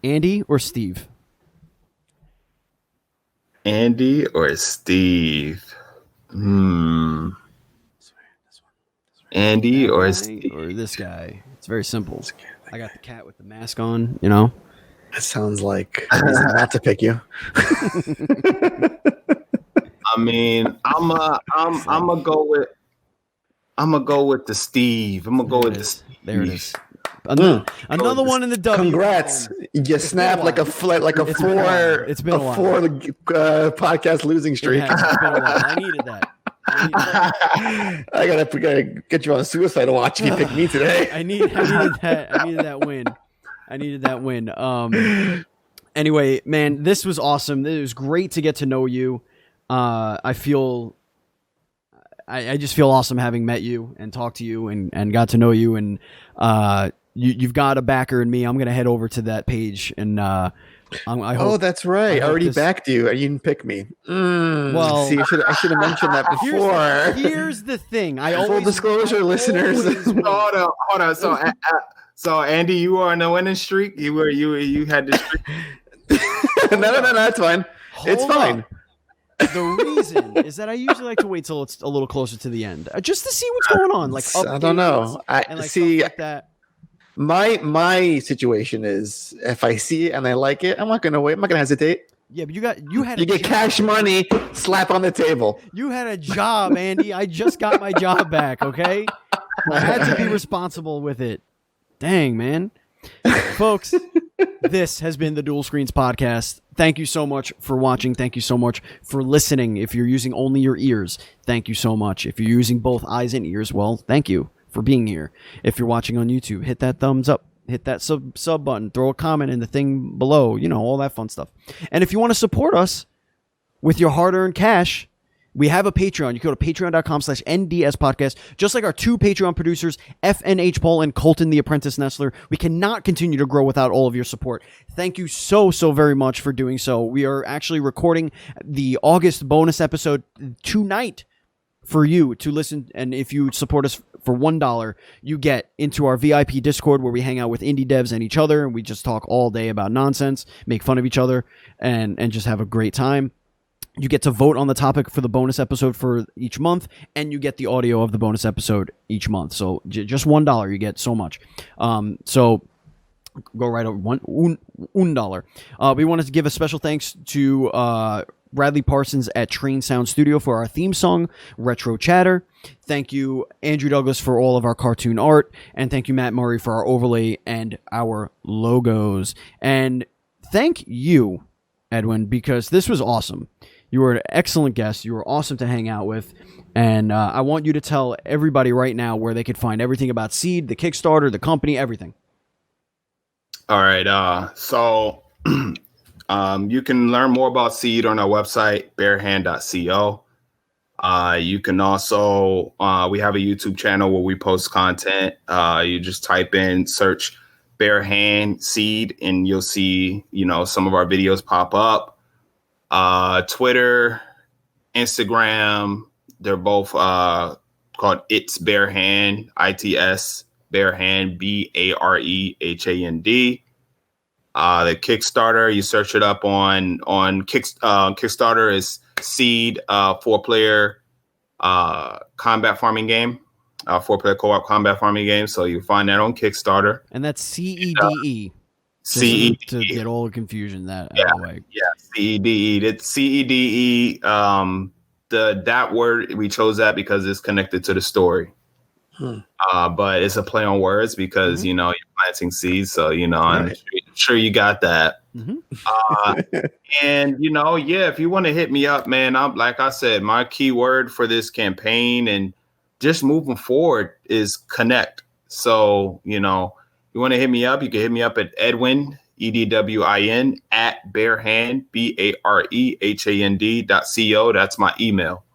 [SPEAKER 1] Andy or Steve?
[SPEAKER 3] Andy or Steve? Andy or Steve?
[SPEAKER 1] Or this guy. It's very simple. I got the cat with the mask on, you know?
[SPEAKER 2] That sounds like not to pick you.
[SPEAKER 3] I mean, I'm gonna go with the Steve. I'm gonna go with the Steve.
[SPEAKER 1] There it is. Another one in the W.
[SPEAKER 2] Congrats! You snapped like a four.
[SPEAKER 1] It's been a while.
[SPEAKER 2] Podcast losing streak.
[SPEAKER 1] It's been a while. I needed that.
[SPEAKER 2] I gotta get you on suicide watch if you pick me today.
[SPEAKER 1] I needed that win. Anyway, man, this was awesome. It was great to get to know you. I just feel awesome having met you and talked to you and got to know you. And you've got a backer in me. I'm gonna head over to that page and I hope,
[SPEAKER 2] that's right. I already backed you and you didn't pick me.
[SPEAKER 1] Well,
[SPEAKER 2] see, I should have mentioned that before.
[SPEAKER 1] Here's the thing.
[SPEAKER 2] Full disclosure, listeners.
[SPEAKER 3] Hold on. So Andy, you were on the winning streak. You had the streak.
[SPEAKER 2] No, that's fine. It's fine.
[SPEAKER 1] The reason is that I usually like to wait till it's a little closer to the end, just to see what's going on. Like
[SPEAKER 2] I don't know.
[SPEAKER 1] And like see like that.
[SPEAKER 2] My situation is if I see it and I like it, I'm not gonna wait. I'm not gonna hesitate.
[SPEAKER 1] Yeah, but you get
[SPEAKER 2] cash money, slap on the table.
[SPEAKER 1] You had a job, Andy. I just got my job back. Okay, I had to be responsible with it. Dang, man. Folks, this has been the Dual Screens Podcast. Thank you so much for watching. Thank you so much for listening. If you're using only your ears, thank you so much. If you're using both eyes and ears, well, thank you for being here. If you're watching on YouTube, hit that thumbs up, hit that sub button, throw a comment in the thing below, all that fun stuff. And if you want to support us with your hard-earned cash, we have a Patreon. You can go to patreon.com/NDS podcast. Just like our two Patreon producers, FNH Paul and Colton the Apprentice Nestler. We cannot continue to grow without all of your support. Thank you so very much for doing so. We are actually recording the August bonus episode tonight for you to listen. And if you support us for $1, you get into our VIP Discord where we hang out with indie devs and each other. And we just talk all day about nonsense, make fun of each other, and just have a great time. You get to vote on the topic for the bonus episode for each month, and you get the audio of the bonus episode each month. So just $1, you get so much. So go right over $1. We wanted to give a special thanks to Bradley Parsons at Train Sound Studio for our theme song, Retro Chatter. Thank you, Andrew Douglas, for all of our cartoon art, and thank you, Matt Murray, for our overlay and our logos. And thank you, Edwin, because this was awesome. You were an excellent guest. You were awesome to hang out with. And I want you to tell everybody right now where they could find everything about Cede, the Kickstarter, the company, everything.
[SPEAKER 3] All right. So you can learn more about Cede on our website, barehand.co. You can also, we have a YouTube channel where we post content. You just type in, search Barehand Cede, and you'll see, some of our videos pop up. Twitter, Instagram, they're both called It's Barehand, ITS Barehand, BAREHAND. The Kickstarter, you search it up on Kickstarter is Cede, 4-player combat farming game, 4-player co-op combat farming game. So you find that on Kickstarter, and that's CEDE. CEDE, to get all the confusion that way. Yeah, CEDE. It's CEDE. That word, we chose that because it's connected to the story. But it's a play on words because you're planting seeds, so I'm sure you got that. And if you want to hit me up, man, I'm like I said, my key word for this campaign and just moving forward is connect. So you want to hit me up, you can hit me up at Edwin, EDWIN, at Barehand, BAREHAND.co. That's my email.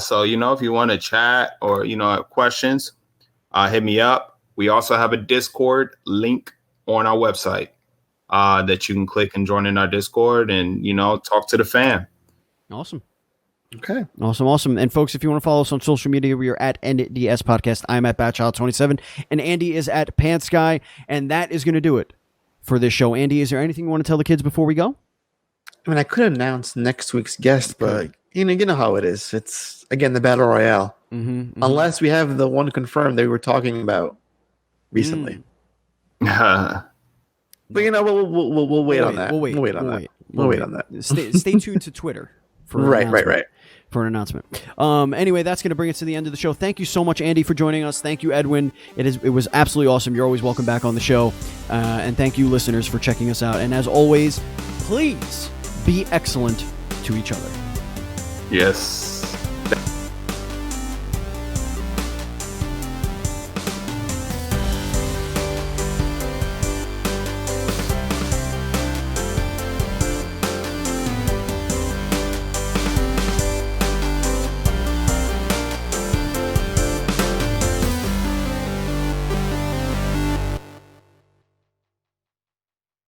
[SPEAKER 3] So, if you want to chat or, have questions, hit me up. We also have a Discord link on our website that you can click and join in our Discord and, talk to the fam. Awesome. Okay. Awesome. And folks, if you want to follow us on social media, we are at NDS Podcast. I'm at Batchild27, and Andy is at Pants Guy, and that is going to do it for this show. Andy, is there anything you want to tell the kids before we go?
[SPEAKER 2] I mean, I could announce next week's guest, but you know how it is. It's again the Battle Royale, unless we have the one confirmed that we were talking about recently. But we'll wait on that. We'll wait on that.
[SPEAKER 1] Stay tuned to Twitter.
[SPEAKER 2] Right.
[SPEAKER 1] For an announcement. Anyway, that's going to bring us to the end of the show. Thank you so much, Andy, for joining us. Thank you, Edwin. It was absolutely awesome. You're always welcome back on the show. And thank you, listeners, for checking us out. And as always, please be excellent to each other. Yes.